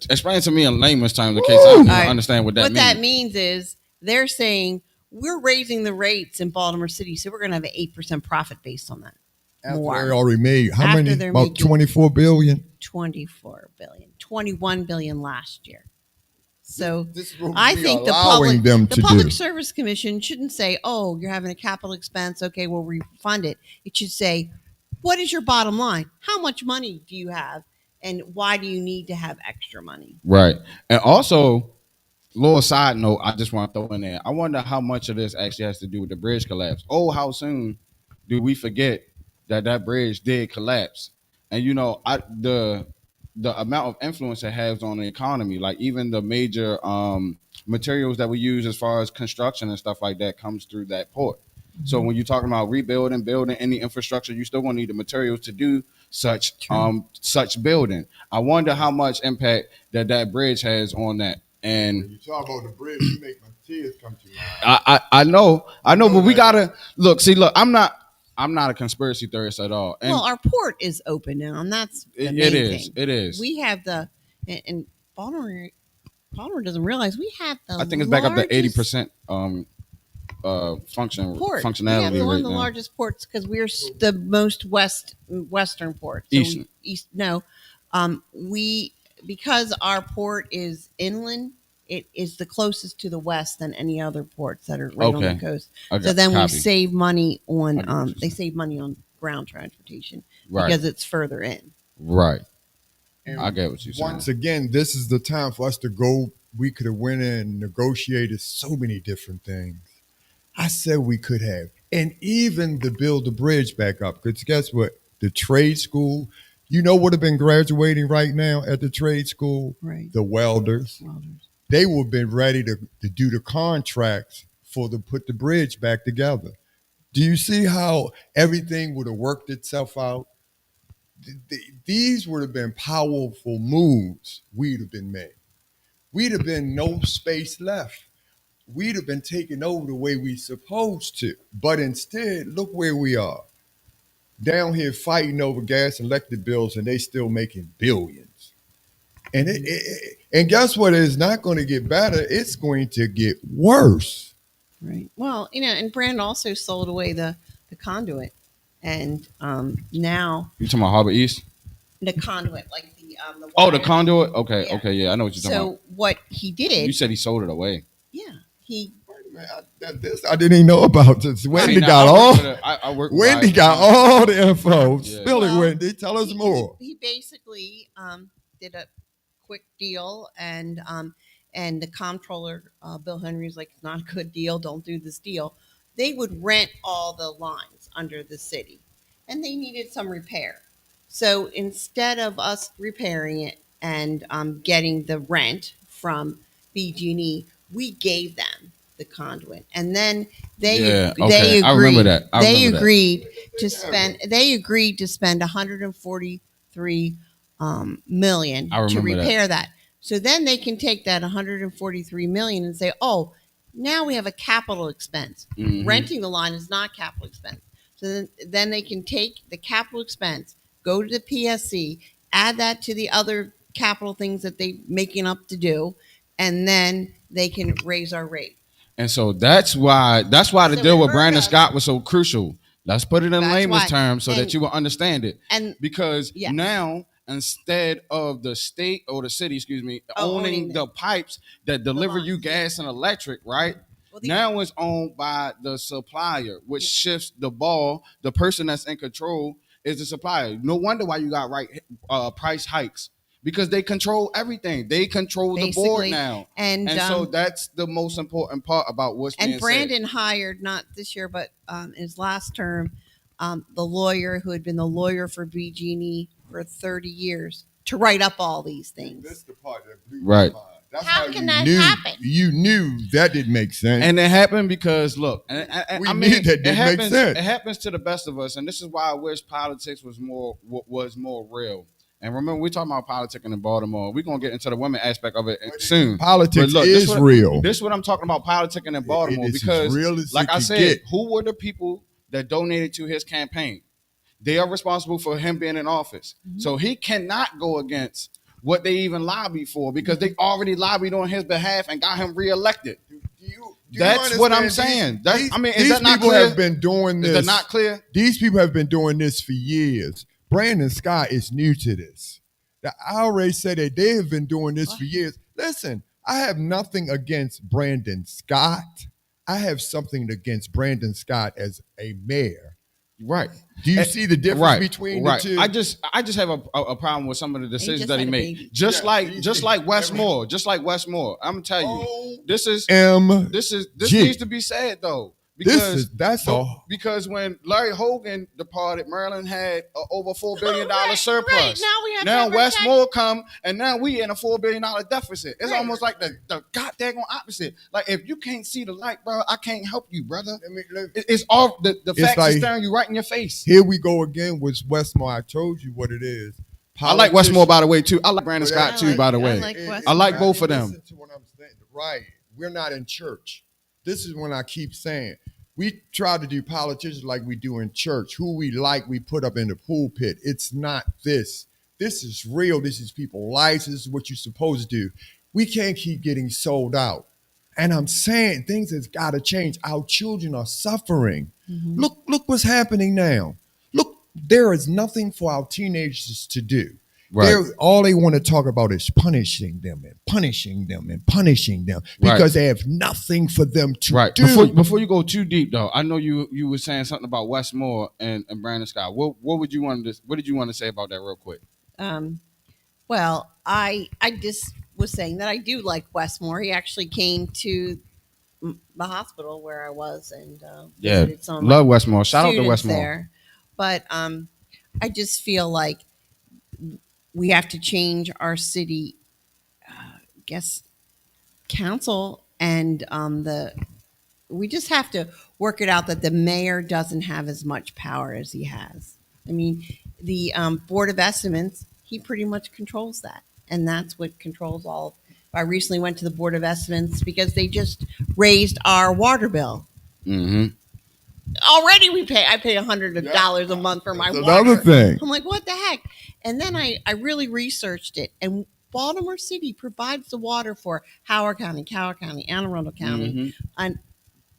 me in layman's terms in case I don't understand what that means.
What that means is they're saying we're raising the rates in Baltimore City, so we're going to have an 8% profit based on that.
After they already made how
After
many?
they're
About
making
24 billion.
24 billion, 21 billion last year. So
This is what
I
we
think
are
the
allowing them to
Public
do.
Service Commission shouldn't say, "Oh, you're having a capital expense. Okay, we'll refund it." It should say, "What is your bottom line? How much money do you have, and why do you need to have extra money?"
Right. And also, little side note, I just want to throw in there. I wonder how much of this actually has to do with the bridge collapse. Oh, how soon do we forget that bridge did collapse? And the amount of influence it has on the economy, like even the major materials that we use as far as construction and stuff like that comes through that port. So when you're talking about rebuilding, building any infrastructure, you still gonna need the materials to do such building. I wonder how much impact that bridge has on that. And
When you talk about the bridge, you make my tears come to mind.
I know, but we gotta look. See, look, I'm not a conspiracy theorist at all. And
well, our port is open now, and that's the main thing.
It is.
We have and Baltimore doesn't realize we have the.
I think it's back up to 80% functionality.
We have one of the
now.
largest ports because we're the most western port. So
Eastern.
We because our port is inland. It is the closest to the west than any other ports that are right on the coast.
Okay.
So then we
Copy.
save money on they save money on ground transportation because it's further in.
Right.
And
I get what you're saying.
once again, this is the time for us to go. We could have went in and negotiated so many different things. I said we could have. And even to build the bridge back up. Because guess what? The trade school, would have been graduating right now at the trade school?
Right.
The welders. They would have been ready to do the contracts to put the bridge back together. Do you see how everything would have worked itself out? These would have been powerful moves we'd have been made. We'd have been no space left. We'd have been taken over the way we supposed to. But instead, look where we are. Down here fighting over gas and electric bills, and they still making billions. And and guess what? It's not going to get better. It's going to get worse.
Right. Well, and Brand also sold away the conduit, and now
You talking about Harbor East?
the conduit, like the
the conduit. Okay,
Yeah.
okay, yeah, I know what you're talking about.
So what he did?
You said he sold it away.
Yeah, he.
Man, I didn't even know about this. Wendy got all the info.
Yeah.
Spill it, Wendy. Tell us more.
He basically did a quick deal, and the comptroller Bill Henry was like, "It's not a good deal. Don't do this deal." They would rent all the lines under the city, and they needed some repair. So instead of us repairing it and getting the rent from BG&E, we gave them the conduit, and then they agreed.
I remember that.
They agreed to spend 143 million to repair that. So then they can take that 143 million and say, "Oh, now we have a capital expense.
Mm-hmm.
Renting the line is not capital expense." So then they can take the capital expense, go to the PSC, add that to the other capital things that they making up to do, and then they can raise our rate.
And so that's why the
So
deal
it
with
hurt
Brandon
us.
Scott was so crucial. Let's put it in
That's
layman's
why.
terms so that
And-
you will understand it.
And
Because
yes.
now, instead of the state or the city, owning the pipes that deliver you gas and electric, right?
Well,
Now it's owned by the supplier, which shifts the ball. The person that's in control is the supplier. No wonder why you got price hikes, because they control everything. They control the board now,
and
so that's the most important part about what's being
and Brandon
said.
hired, not this year, but his last term, the lawyer who had been the lawyer for BG&E for 30 years to write up all these things.
This is the part that blew
Right.
my mind. That's
How
you
can that
knew,
happen?
You knew that didn't make sense.
And it happened because look,
We
I
knew
mean,
that didn't make sense.
It happens to the best of us, and this is why I wish politics was more real. And remember, we're talking about politicking in Baltimore. We're gonna get into the women aspect of it soon.
Politics
But look,
is real.
This is what I'm talking about, politicking in Baltimore.
It's as
Because,
real as
like
it
I
could
said,
get.
who were the people that donated to his campaign? They are responsible for him being in office.
Mm-hmm.
So he cannot go against what they even lobbied for, because they already lobbied on his behalf and got him reelected. That's what I'm saying. Is that not
people
clear?
have been doing this.
Is that not clear?
These people have been doing this for years. Brandon Scott is new to this. I already said that they have been doing this for years. Listen, I have nothing against Brandon Scott. I have something against Brandon Scott as a mayor.
Right.
Do you see the difference between the two?
I just have a problem with some of the decisions that he made.
Baby.
Just like Westmore. I'm gonna tell you, this needs to be said though. Because when Larry Hogan departed, Maryland had over $4 billion surplus.
Right. Now we have
Westmore come, and now we in a $4 billion deficit. It's almost like the goddamn opposite. Like, if you can't see the light, bro, I can't help you, brother. It's all the facts are staring you right in your face.
Here we go again with Westmore. I told you what it is.
I like Westmore, by the way, too. I like Brandon Scott, too, by the way. I like both of them.
Listen to what I'm saying. Right. We're not in church. This is when I keep saying, we try to do politicians like we do in church. Who we like, we put up in the pulpit. It's not this. This is real. This is people's lives. This is what you're supposed to do. We can't keep getting sold out. And I'm saying things has got to change. Our children are suffering. Mm-hmm. Look what's happening now. Look, there is nothing for our teenagers to do. Right. All they want to talk about is punishing them and punishing them and punishing them, because they have nothing for them to do.
Before you go too deep, though, I know you were saying something about Westmore and Brandon Scott. What did you want to say about that real quick?
Well, I just was saying that I do like Westmore. He actually came to the hospital where I was and visited some.
Love Westmore. Shout out to Westmore.
There. But I just feel like we have to change our city, council, and we just have to work it out that the mayor doesn't have as much power as he has. I mean, the Board of Estimates, he pretty much controls that, and that's what controls all. I recently went to the Board of Estimates because they just raised our water bill.
Mm-hmm.
Already I pay $100 a month for my water.
Another thing.
I'm like, what the heck? And then I really researched it, and Baltimore City provides the water for Howard County, Coward County, Anne Arundel County, and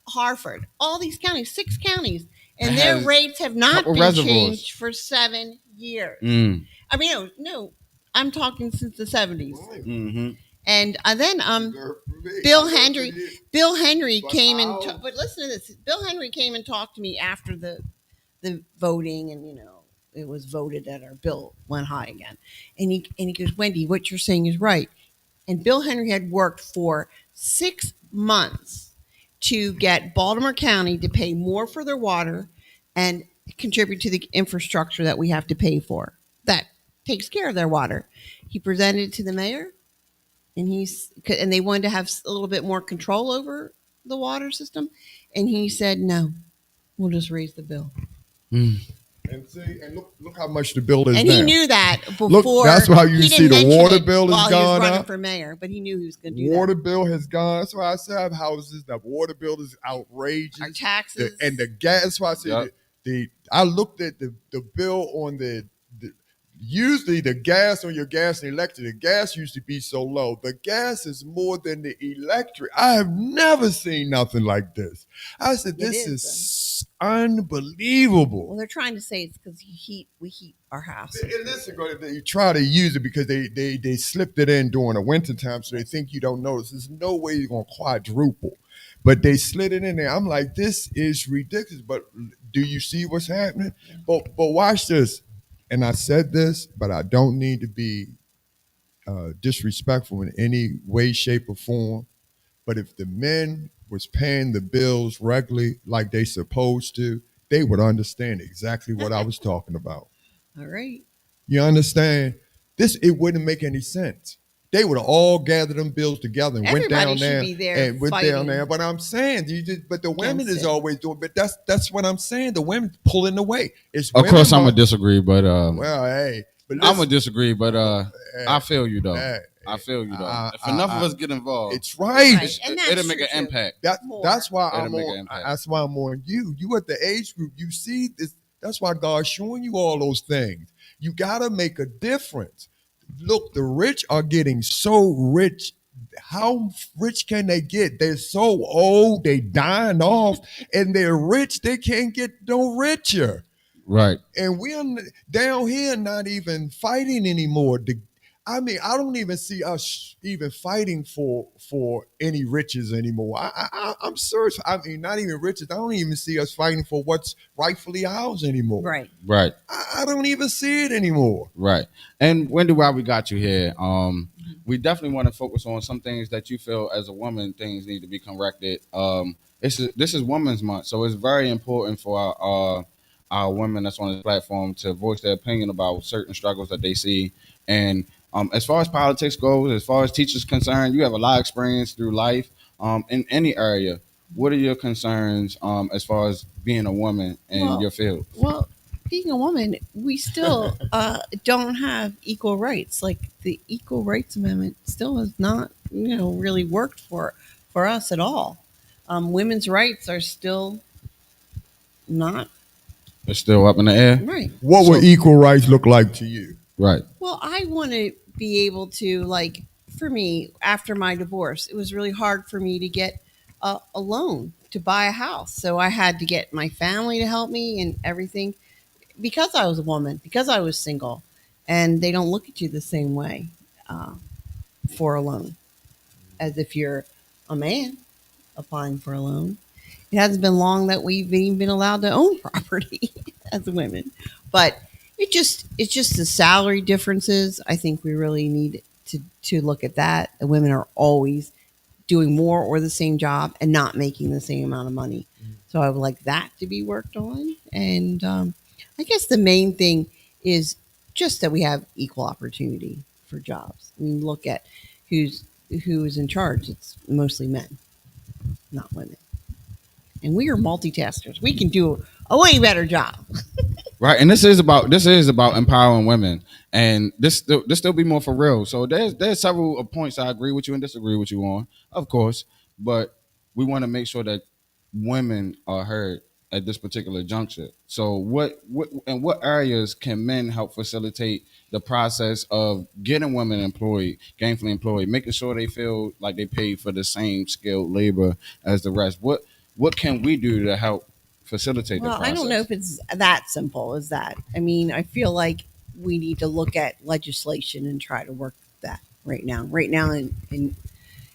Hartford. All these counties, 6 counties, and their rates have not been changed for 7 years.
Mm.
I mean, no, I'm talking since the 70s.
Mm-hmm.
And then Bill Henry came and but listen to this. Bill Henry came and talked to me after the voting, and it was voted that our bill went high again. And he goes, Wendy, what you're saying is right. And Bill Henry had worked for 6 months to get Baltimore County to pay more for their water and contribute to the infrastructure that we have to pay for. That takes care of their water. He presented it to the mayor. And they wanted to have a little bit more control over the water system, and he said, "No, we'll just raise the bill."
Mm.
And look how much the bill is.
And
now.
He knew that before.
Look, that's why you see the water bill has gone
he was running
up.
for mayor, but he knew he was going to do
water
that.
Bill has gone. That's why I said I have houses. The water bill is outrageous.
Our taxes
and the gas. That's why I said I looked at the bill on the usually the gas on your gas and electric, the gas used to be so low. The gas is more than the electric. I have never seen nothing like this. I said, this is unbelievable.
Well, they're trying to say it's because we heat our house.
And listen, they try to use it because they slipped it in during the winter time, so they think you don't notice. There's no way you're going to quadruple. But they slid it in there. I'm like, this is ridiculous. But do you see what's happening? But watch this. And I said this, but I don't need to be disrespectful in any way, shape, or form. But if the men was paying the bills regularly like they supposed to, they would understand exactly what I was talking about.
All right.
You understand? It wouldn't make any sense. They would have all gathered them bills together and went down there and went down there. But I'm saying, but the women is always doing. But that's what I'm saying. The women pulling away.
Of course, I'm gonna disagree, but
well, hey, but listen,
I'm gonna disagree, but I feel you though. I feel you though. If enough of us get involved,
it's right.
It'll make an impact.
That's why I'm on. That's why I'm on you. You at the age group. You see this. That's why God's showing you all those things. You gotta make a difference. Look, the rich are getting so rich. How rich can they get? They're so old, they dying off, and they're rich. They can't get no richer.
Right.
And we're down here not even fighting anymore. I don't even see us even fighting for any riches anymore. I'm serious. I mean, not even riches. I don't even see us fighting for what's rightfully ours anymore.
Right.
Right.
I don't even see it anymore.
Right. And Wendy, while we got you here, we definitely want to focus on some things that you feel as a woman things need to be corrected. This is Women's Month, so it's very important for our women that's on this platform to voice their opinion about certain struggles that they see. And as far as politics goes, as far as teachers concerned, you have a lot of experience through life in any area. What are your concerns as far as being a woman in your field?
Well, being a woman, we still don't have equal rights. Like the Equal Rights Amendment still has not, really worked for us at all. Women's rights are still not.
It's still up in the air.
Right.
What would equal rights look like to you?
Right.
Well, I want to be able to, like, for me, after my divorce, it was really hard for me to get a loan to buy a house. So I had to get my family to help me and everything because I was a woman, because I was single. And they don't look at you the same way for a loan as if you're a man applying for a loan. It hasn't been long that we've even been allowed to own property as women, but it's just the salary differences. I think we really need to look at that. The women are always doing more or the same job and not making the same amount of money. So I would like that to be worked on. And I guess the main thing is just that we have equal opportunity for jobs. I mean, look at who is in charge. It's mostly men, not women. And we are multitaskers. We can do a way better job.
Right, and this is about empowering women, and this still be more for real. So there's several points I agree with you and disagree with you on, of course, but we want to make sure that women are heard at this particular juncture. So what in what areas can men help facilitate the process of getting women employed, gainfully employed, making sure they feel like they pay for the same skilled labor as the rest? What can we do to help facilitate the process?
I don't know if it's that simple as that. I mean, I feel like we need to look at legislation and try to work that right now. Right now in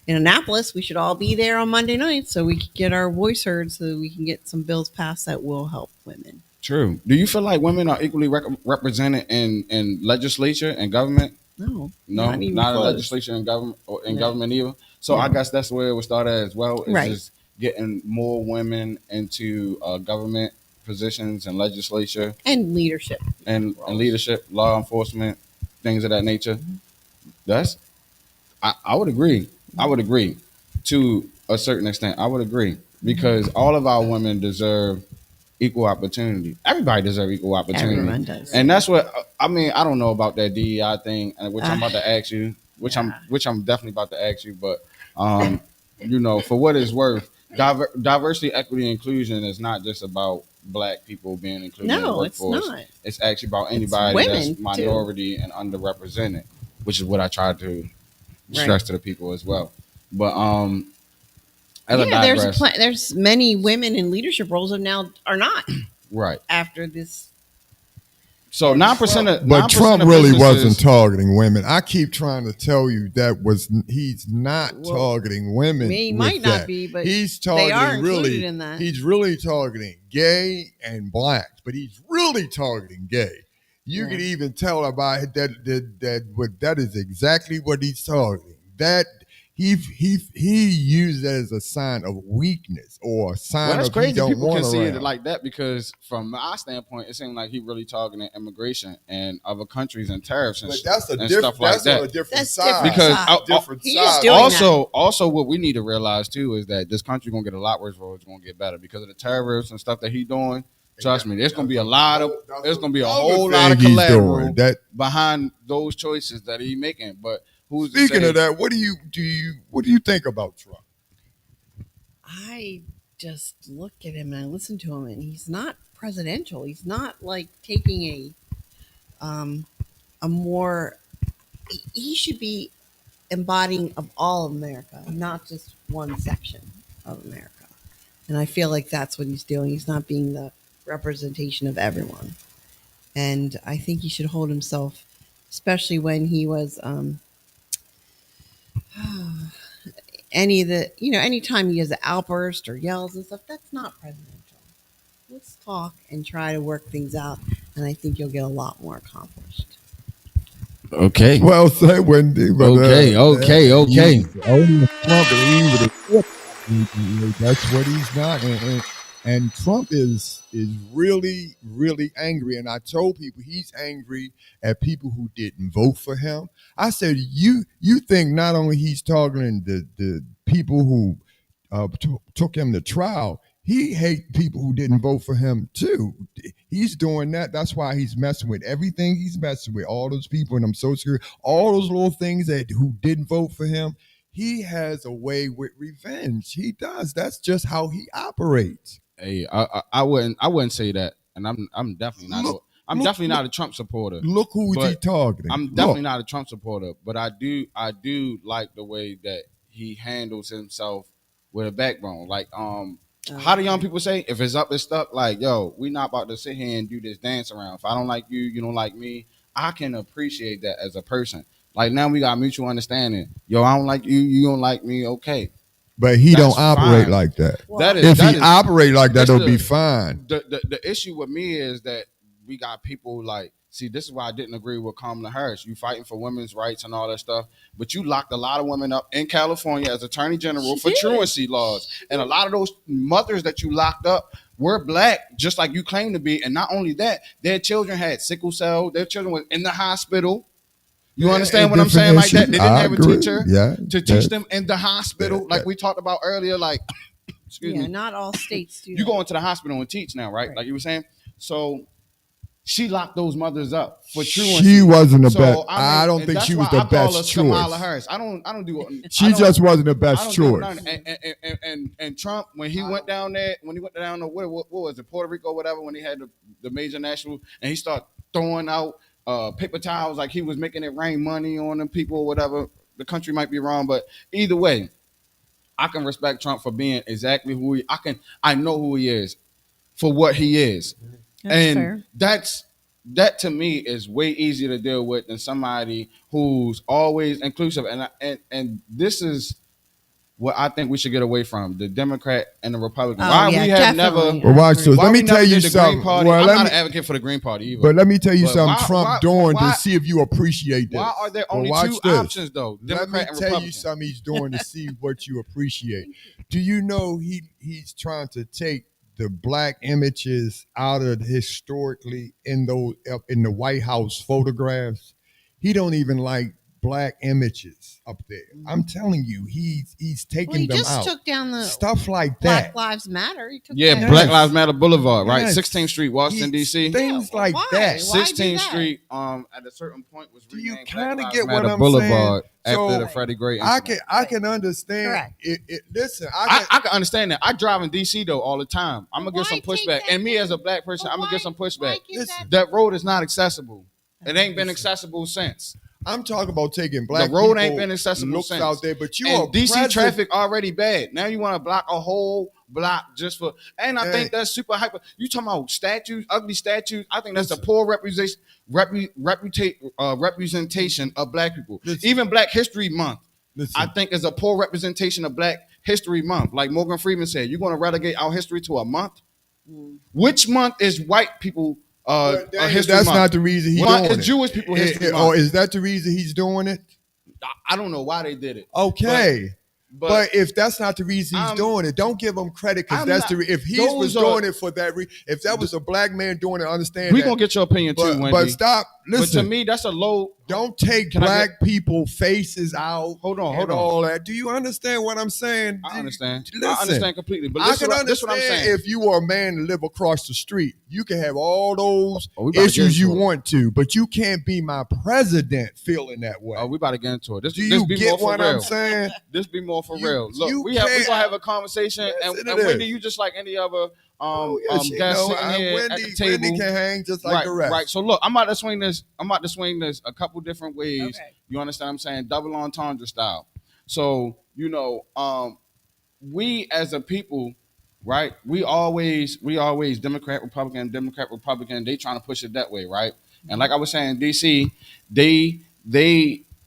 Annapolis, we should all be there on Monday night so we can get our voice heard, so that we can get some bills passed that will help women.
True. Do you feel like women are equally represented in legislature and government?
No,
not in legislature and government or in government either. So I guess that's where it would start at as well. Is just getting more women into government positions and legislature
and leadership
and leadership, law enforcement, things of that nature. That's I would agree. I would agree to a certain extent. I would agree because all of our women deserve equal opportunity. Everybody deserves equal opportunity.
Everyone does.
And that's what I mean. I don't know about that DEI thing, which I'm about to ask you, which I'm definitely about to ask you. But for what it's worth, Diversity, equity, inclusion is not just about black people being included in the
No, it's
workforce.
not.
It's actually about
It's
anybody that's
women too.
minority and underrepresented, which is what I try to
Right.
stress to the people as well. But as I
Yeah,
digress,
there's many women in leadership roles that now are not
right.
after this.
So 9% of
But
9%
Trump
of
really
businesses,
wasn't targeting women. I keep trying to tell you he's not
Well,
targeting women.
He
with
might not
that.
be, but
he's
they are
targeting
included in that.
He's really targeting gay and blacks, but he's really targeting gay. You
Yeah.
can even tell about that is exactly what he's targeting. That he used that as a sign of weakness or a sign
well, that's
of he
crazy.
don't
People
want
can see it
around.
like that because, from my standpoint, it seemed like he really targeting immigration and other countries and tariffs and,
But that's
and stuff like that.
on a different
That's
side.
different
Because
side.
different
He is
side.
doing
also, what we need to realize too is that this country gonna get a lot worse, or it's gonna get better because of the tariffs and stuff that he doing. Trust me, there's gonna be a lot of, there's gonna be a whole lot of collateral behind those choices that he making. But who's to
Speaking
say,
of that, what do you think about Trump?
I just look at him and I listen to him, and he's not presidential. He's not like taking a more. He should be embodying of all of America, not just one section of America. And I feel like that's what he's doing. He's not being the representation of everyone. And I think he should hold himself, especially when he was anytime he has an outburst or yells and stuff, that's not presidential. Let's talk and try to work things out, and I think you'll get a lot more accomplished.
okay,
Well said, Wendy. But,
okay.
That's what he's not. And Trump is really, really angry. And I told people he's angry at people who didn't vote for him. I said, you think not only he's targeting the people who took him to trial, he hates people who didn't vote for him too. He's doing that. That's why he's messing with everything. He's messing with all those people, and I'm so scared. All those little things who didn't vote for him. He has a way with revenge. He does. That's just how he operates.
Hey, I wouldn't say that, and I'm definitely not. I'm definitely not a Trump supporter.
Look who's he targeting.
I'm definitely not a Trump supporter, but I do like the way that he handles himself with a backbone. Like how do young people say? If it's up, it's stuck. Like, yo, we not about to sit here and do this dance around. If I don't like you, you don't like me. I can appreciate that as a person. Like, now we got mutual understanding. Yo, I don't like you, you don't like me. Okay,
but he
that's
don't operate
fine.
like that.
Well,
If he operate like that, it'll be fine.
The issue with me is that we got people like, see, this is why I didn't agree with Kamala Harris. You fighting for women's rights and all that stuff, but you locked a lot of women up in California as Attorney General for truancy laws. And a lot of those mothers that you locked up were black, just like you claim to be. And not only that, their children had sickle cell. Their children were in the hospital. You understand what I'm saying? Like that, they didn't have a teacher to teach them in the hospital, like we talked about earlier. Like, excuse me,
not all states do.
You go into the hospital and teach now, right? Like you were saying. So she locked those mothers up for truancy.
She wasn't the best. I don't think she was the best choice.
Kamala Harris. I don't do.
She just wasn't the best choice.
And Trump, when he went down there, what was it, Puerto Rico, whatever, when he had the major national, and he started throwing out paper towels like he was making it rain money on them people or whatever. The country might be wrong, but either way, I can respect Trump for being exactly who I know who he is for what he is.
That's fair.
That to me is way easier to deal with than somebody who's always inclusive. And this is what I think we should get away from: the Democrat and the Republican.
Why we have never?
Well, watch this. Let me tell you something.
Well, I'm not an advocate for the Green Party either.
But let me tell you something Trump doing to see if you appreciate this.
Why are there only two options though? Democrat and Republican. Let me tell
you something he's doing to see what you appreciate. Do you know he's trying to take the black images out of historically in the White House photographs? He don't even like black images up there. I'm telling you, he's taking
Well, he
them
just
out.
took down the
Stuff like
Black
that.
Lives Matter. He took
Yeah,
that
Black
Yes.
Lives Matter Boulevard, right?
Yes.
16th Street, Washington, D.C.
Things
Yeah,
like
why?
that.
Why?
16th
that?
Street, at a certain point was
Do you
renamed
kind
Black
of
Lives
get what
Matter
I'm
Boulevard
saying?
after
So
the Freddie Gray
I
incident.
can understand.
Correct.
Listen,
I can understand that. I drive in DC though all the time. I'm gonna
Why
get some
take
pushback,
that
and me
down?
as a black person,
But
I'm gonna get
why-
some
why
pushback.
give
Listen,
That road is not accessible. It ain't been accessible since.
I'm talking about taking black
The road
people
ain't been accessible
looks
since.
out there, but you
and
are
DC
president.
traffic already bad. Now you want to block a whole block just for, and I
Hey.
think that's super hyper. You talking about statues, ugly statues? I think that's a
Listen.
poor representation of black people.
Listen.
Even Black History Month,
Listen.
I think is a poor representation of Black History Month. Like Morgan Freeman said, you're going to relegate our history to a month. Which month is white people?
But Daniel,
History
that's
month?
not the reason he's
What
doing
is
it.
Jewish people history
Or
month?
is that the reason he's doing it?
I don't know why they did it.
Okay.
But
if that's not the reason he's doing it, don't give him credit because
I'm
that's
not-
if he
those
was
are-
doing it for that reason, if that was a black man doing it, understand
we
that.
gonna get your opinion too, Wendy.
But stop.
But
Listen,
to me, that's a low.
don't take
Can I
black people faces out.
Hold on,
and
hold on.
all that. Do you understand what I'm saying?
I understand.
Listen,
I understand completely. But
I
this
can
is what I'm
understand
saying.
if you were a man to live across the street. You can have all those
Oh, we about to get
issues you
into it.
want to, but you can't be my president feeling that way.
Oh, we about to get into it. This,
Do
this
you
be
get
more for
what
real.
I'm saying?
This be more for
You-
real. Look,
you
we
can't-
gonna have a conversation, and
Listen to
Wendy,
this.
you just like any other
Oh, yes, you
guest
know,
sitting here
Wendy,
at the table.
Wendy can hang just like
right,
the rest.
right. So look, I'm about to swing this. A couple different ways.
Okay.
You understand what I'm saying? Double entendre style. So we as a people, right? We always Democrat, Republican. They trying to push it that way, right? And like I was saying, DC, they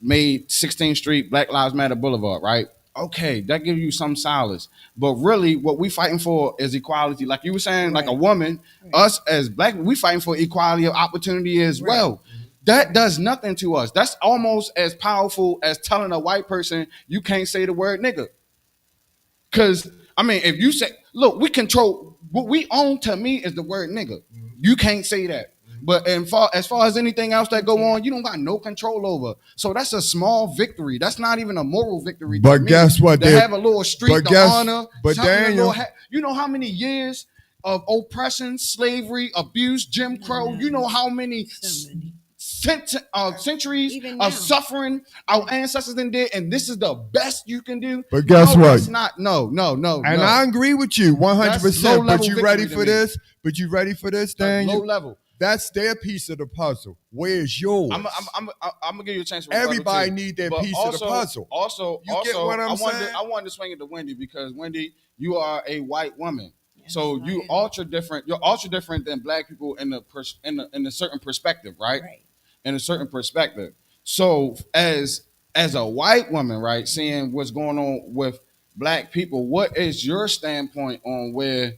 made 16th Street Black Lives Matter Boulevard, right? Okay, that gives you some solace. But really, what we fighting for is equality. Like you were saying, like a woman, us as black, we fighting for equality of opportunity as well. That does nothing to us. That's almost as powerful as telling a white person you can't say the word nigga. Because, I mean, if you say, look, we control, what we own to me is the word nigga. You can't say that. But as far as anything else that go on, you don't got no control over. So that's a small victory. That's not even a moral victory.
But
to me.
guess what?
To have a little street to honor.
But
something a
Daniel,
little you know how many years of oppression, slavery, abuse, Jim Crow? You know how many
So many.
centuries
Even now.
of suffering our ancestors did, and this is the best you can do.
But guess
No,
what?
That's not. No.
and I agree with you 100%.
low-level
But you ready
victory
for
to me.
this? But you ready for this,
That's
Daniel?
low level.
That's their piece of the puzzle. Where's yours?
I'm gonna give you a chance. To rebuttal,
Everybody
too.
need their
But
piece of the puzzle.
Also,
You get what I'm saying?
I wanted to swing it to Wendy because Wendy, you are a white woman,
Yes,
so
I
you
am.
ultra different. You're ultra different than black people in a certain perspective, right?
Right.
In a certain perspective. So as a white woman, right, seeing what's going on with black people, what is your standpoint on where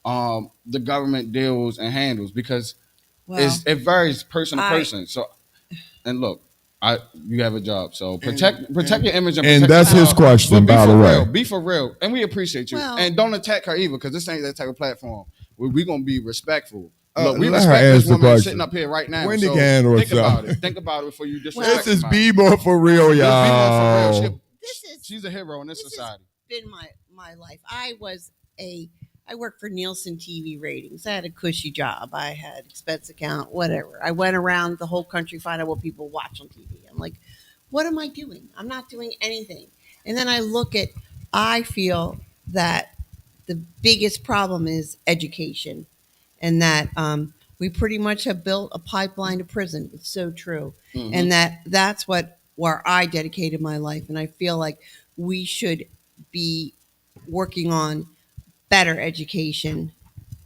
the government deals and handles? Because
Well,
it varies person to
I-
person. So, and look, you have a job, so protect your image and
And
protect
that's
yourself.
his question,
But be
by
for
the way.
real, be for real, and we appreciate you.
Well-
And don't attack her either, because this ain't that type of platform. We're gonna be respectful. Look, we
let her
respect
answer
this
the
woman
question.
sitting up here right now.
Wendy
so
can handle
think
herself.
about it. Think about it before you disrespect.
This is
somebody.
BMore for real,
This
y'all.
B-More for real.
This is
She's a hero in this
this is-
society.
been my life. I worked for Nielsen TV ratings. I had a cushy job. I had expense account, whatever. I went around the whole country finding out what people watch on TV. I'm like, what am I doing? I'm not doing anything. And then I feel that the biggest problem is education, and that we pretty much have built a pipeline to prison. It's so true, and that's where I dedicated my life, and I feel like we should be working on better education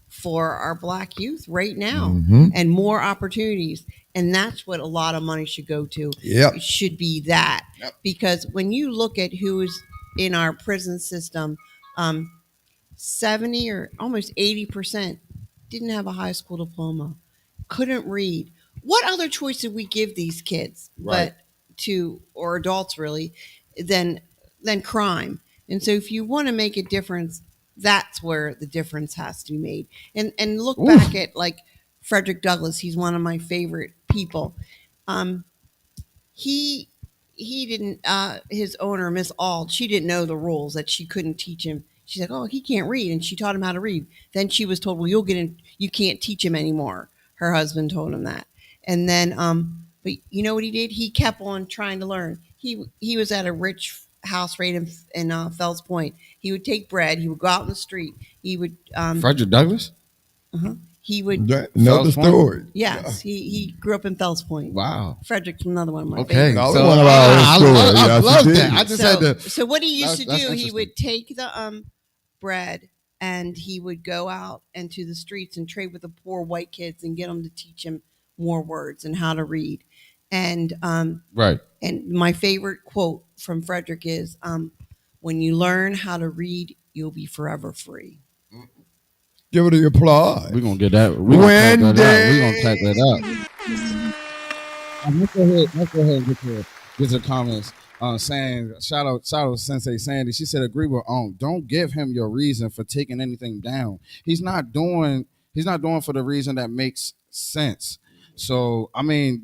for our black youth right now and more opportunities. And that's what a lot of money should go to.
Yep.
It should be that.
Yep.
Because when you look at who's in our prison system, 70 or almost 80% didn't have a high school diploma, couldn't read. What other choice did we give these kids
Right.
or adults really, than crime? And so if you want to make a difference, that's where the difference has to be made. And look back at like Frederick Douglass. He's one of my favorite people. He he didn't. His owner, Miss Ald, she didn't know the rules that she couldn't teach him. She's like, oh, he can't read, and she taught him how to read. Then she was told, well, you'll get in. You can't teach him anymore. Her husband told him that, and then but you know what he did? He kept on trying to learn. He was at a rich house right in Fells Point. He would take bread. He would go out in the street. He would
Frederick Douglass.
uh-huh. He would.
Know the
Fells Point?
story.
Yes, he grew up in Fells Point.
Wow.
Frederick's another one of my
Okay.
favorites.
So
one of our
I
stories.
love, I
Yes,
love
it
that.
is.
I just had to.
So what he used to
That's
do, he
interesting.
would take the bread and he would go out into the streets and trade with the poor white kids and get them to teach him more words and how to read. And
Right.
and my favorite quote from Frederick is, "When you learn how to read, you'll be forever free."
Give it the applause.
We're gonna get that. We're gonna pack that out. We're gonna pack that up. Let's go ahead and get the comments. Saying shout out Sensei Sandy. She said agree with don't give him your reason for taking anything down. He's not doing for the reason that makes sense. So I mean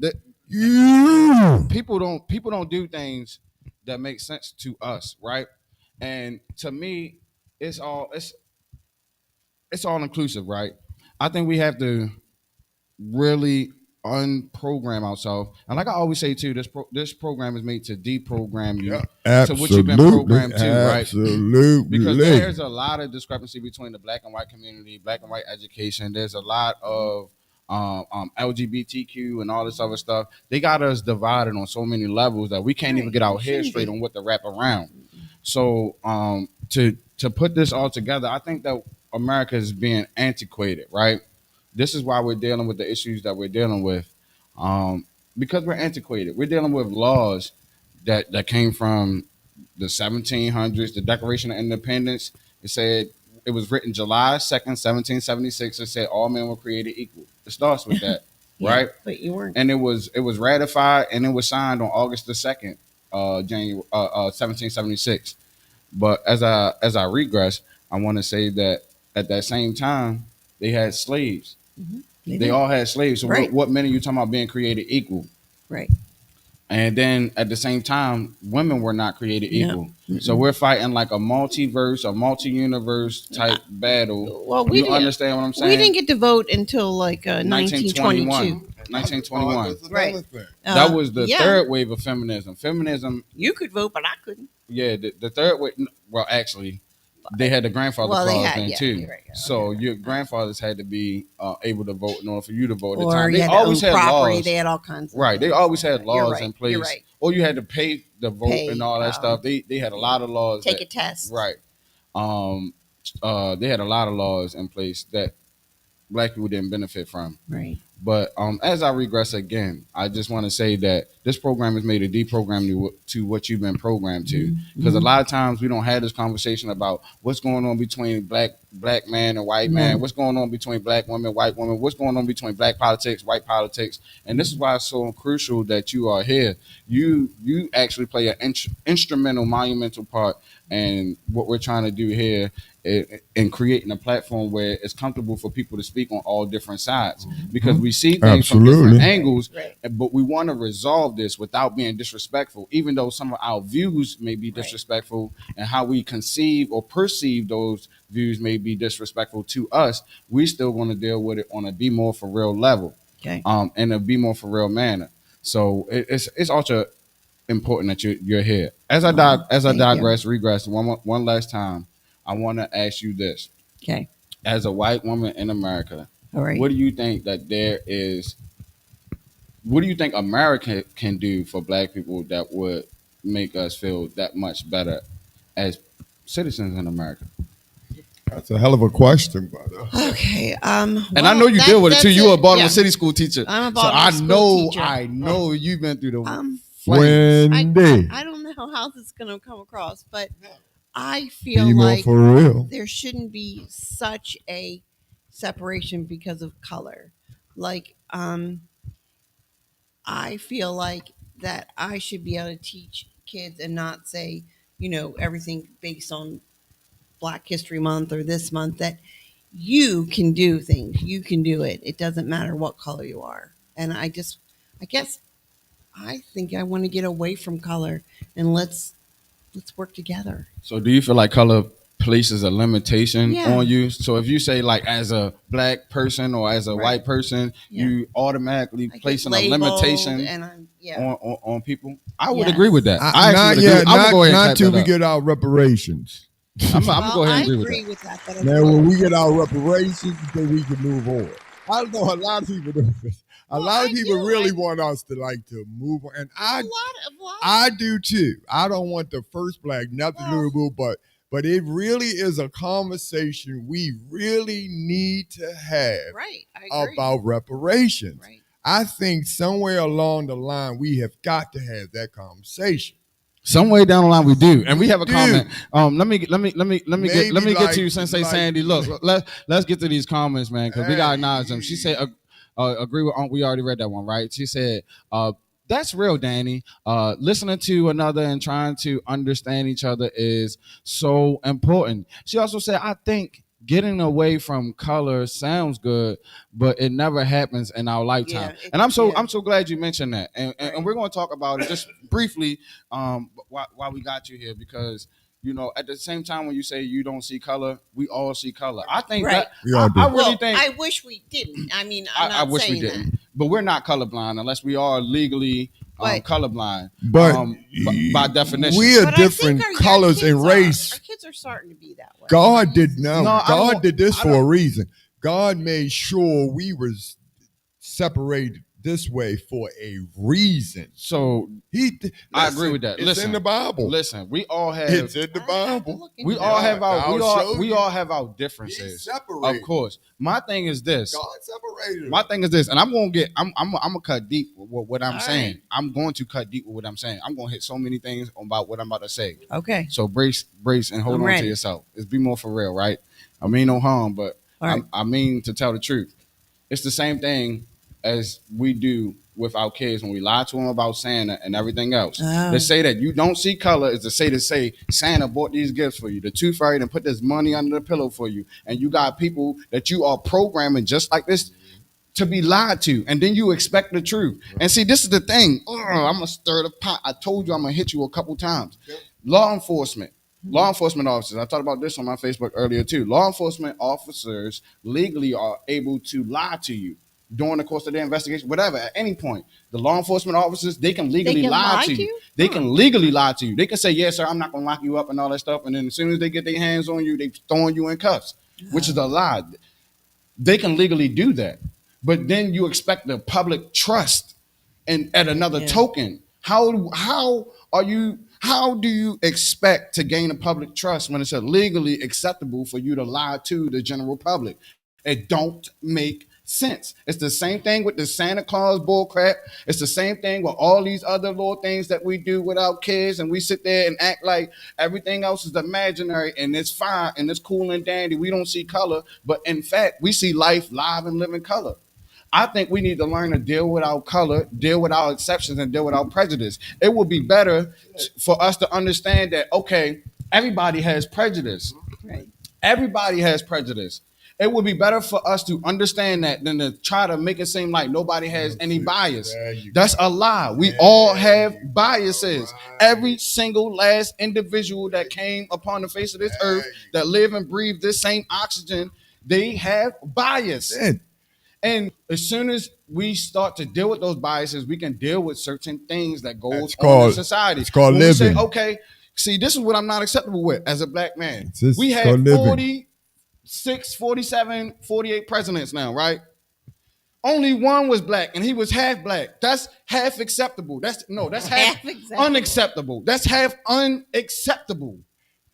people don't do things that make sense to us, right? And to me, it's all inclusive, right? I think we have to really unprogram ourselves. And like I always say too, this program is made to deprogram you to what you've been programmed to, right?
Absolutely.
Because there's a lot of discrepancy between the black and white community, black and white education. There's a lot of LGBTQ and all this other stuff. They got us divided on so many levels that we can't even get our head straight on what to wrap around. So to put this all together, I think that America is being antiquated, right? This is why we're dealing with the issues that we're dealing with, because we're antiquated. We're dealing with laws that came from the 1700s, the Declaration of Independence. It said it was written July 2nd, 1776. It said all men were created equal. It starts with that,
Yeah,
right?
but you weren't.
And it was ratified and it was signed on August the 2nd, January 1776. But as I regress, I want to say that at that same time they had slaves. They all had slaves. So
Right.
what men are you talking about being created equal?
Right.
And then at the same time, women were not created
No.
equal. So we're fighting like a multiverse, a multi-universe type battle.
Well, we
you
didn't-
understand what I'm saying?
We didn't get to vote until like 1922.
1921.
Right.
That was the
yeah.
third wave of feminism. Feminism,
You could vote, but I couldn't.
yeah, the third wave. Well, actually, they had the grandfather
Well, they
clause
had,
then
yeah,
too.
you're right, yeah,
So
okay.
your grandfathers had to be able to vote in order for you to vote at the
Or
time.
you
They
had to
always
own
had
property.
laws.
They had all kinds of
Right. They
things.
always had
You're
laws
right,
in place.
You're right.
Or you had to pay the vote and all that stuff. They had a lot of laws.
Take a test.
Right. They had a lot of laws in place that black people didn't benefit from.
Right.
But as I regress again, I just want to say that this program is made to deprogram you to what you've been programmed to. Because a lot of times we don't have this conversation about what's going on between black man and white man, what's going on between black women, white women, what's going on between black politics, white politics. And this is why it's so crucial that you are here. You actually play an instrumental, monumental part in what we're trying to do here in creating a platform where it's comfortable for people to speak on all different sides, because we see things from different angles,
Right.
but we want to resolve this without being disrespectful, even though some of our views may be disrespectful and how we conceive or perceive those views may be disrespectful to us. We still want to deal with it on a be more for real level,
Okay.
in a be more for real manner. So it's also important that you're here. As I
Thank
regress one last time, I want to ask you this:
Okay.
as a white woman in America,
All right.
what do you think that there is? What do you think America can do for black people that would make us feel that much better as citizens in America?
That's a hell of a question, brother.
Okay.
And I know you deal with it too. You're a Baltimore City school teacher.
I'm a
so
Baltimore school teacher.
I know you've been through the
Wendy.
I don't know how this is going to come across, but I feel
Be more
like
for real.
there shouldn't be such a separation because of color. Like, I feel like that I should be able to teach kids and not say, everything based on Black History Month or this month, that you can do things. You can do it. It doesn't matter what color you are. And I guess I think I want to get away from color and let's work together.
So do you feel like color places a limitation
Yeah.
on you? So if you say like as a black person or as a
Right.
white person,
Yeah.
you automatically
I get
placing a
labeled,
limitation
and I'm
on people. I would
Yes.
agree with that. I actually
Not
would agree.
yet.
I'm gonna go ahead and
Not
type
till
that
we
up.
get our reparations.
I'm gonna
Well,
go ahead
I
and agree with
agree
that.
with that. But I
Now,
feel
when
like,
we get our reparations, then we can move on. I know a lot of people do this. A
Well,
lot of
I
people
do.
really want us to like to move on, and
a lot.
I do too. I don't want the first black nothing to do, but it really is a conversation we really need to have
Right. I agree.
about reparations.
Right.
I think somewhere along the line we have got to have that conversation.
Some way down the line we do, and we have a
do.
comment. Let me get to you, Sensei
like-
Sandy. Look, let's get to these comments, man, because we gotta acknowledge them. She said, agree with. We already read that one, right? She said, that's real, Danny. Listening to another and trying to understand each other is so important. She also said, I think getting away from color sounds good, but it never happens in our lifetime.
Yeah,
And I'm so glad you mentioned that. And
Right.
we're going to talk about it just briefly while we got you here, because at the same time when you say you don't see color, we all see color. I think
Right.
that I really
Well,
think
I wish we didn't. I mean, I'm
I
not
wish we
saying
didn't,
that.
but we're not colorblind unless we are legally
But-
colorblind.
But
by definition,
we are
But
different
I think
colors and race.
Our kids are starting to be that way.
God did not.
No, I
God
don't-
did this
I
for a
don't-
reason. God made sure we was separated this way for a reason.
So I agree with that.
It's
Listen,
in the Bible.
Listen, we all have.
It's in the
I have to
Bible.
look into
We
that.
all have
I'll
our
show
we
you.
all have our differences.
He's separated.
Of course. My thing is this.
God separated.
My thing is this, and I'm gonna cut deep with what I'm
All
saying.
right.
I'm going to cut deep with what I'm saying. I'm gonna hit so many things about what I'm about to say.
Okay.
So brace, and hold
I'm
on
ready.
to yourself. It's be more for real, right? I mean no harm, but
All right.
I mean to tell the truth. It's the same thing as we do with our kids when we lie to them about Santa and everything else.
Oh.
They say that you don't see color is to say Santa bought these gifts for you. The tooth fairy and put this money under the pillow for you. And you got people that you are programming just like this to be lied to, and then you expect the truth. And see, this is the thing. I'm gonna stir the pot. I told you I'm gonna hit you a couple times. Law enforcement officers. I talked about this on my Facebook earlier too. Law enforcement officers legally are able to lie to you during the course of their investigation, whatever, at any point. The law enforcement officers, they can legally lie to you. They can legally lie to you. They can say, yes, sir, I'm not gonna lock you up and all that stuff. And then as soon as they get their hands on you, they throwing you in cuffs, which is a lie. They can legally do that. But then you expect the public trust. And at another token, how do you expect to gain a public trust when it's legally acceptable for you to lie to the general public? It don't make sense. It's the same thing with the Santa Claus bullcrap. It's the same thing with all these other little things that we do with our kids, and we sit there and act like everything else is imaginary and it's fine and it's cool and dandy. We don't see color, but in fact, we see life live and live in color. I think we need to learn to deal with our color, deal with our exceptions, and deal with our prejudice. It would be better for us to understand that, okay, everybody has prejudice.
Right.
Everybody has prejudice. It would be better for us to understand that than to try to make it seem like nobody has any bias. That's a lie. We all have biases. Every single last individual that came upon the face of this earth that live and breathe this same oxygen, they have bias. And as soon as we start to deal with those biases, we can deal with certain things that goes on in society.
It's called
when
living.
We say, okay, see, this is what I'm not acceptable with as a black man. We had
called living.
46, 47, 48 presidents now, right? Only one was black, and he was half black. That's half acceptable. That's half unacceptable. That's half unacceptable.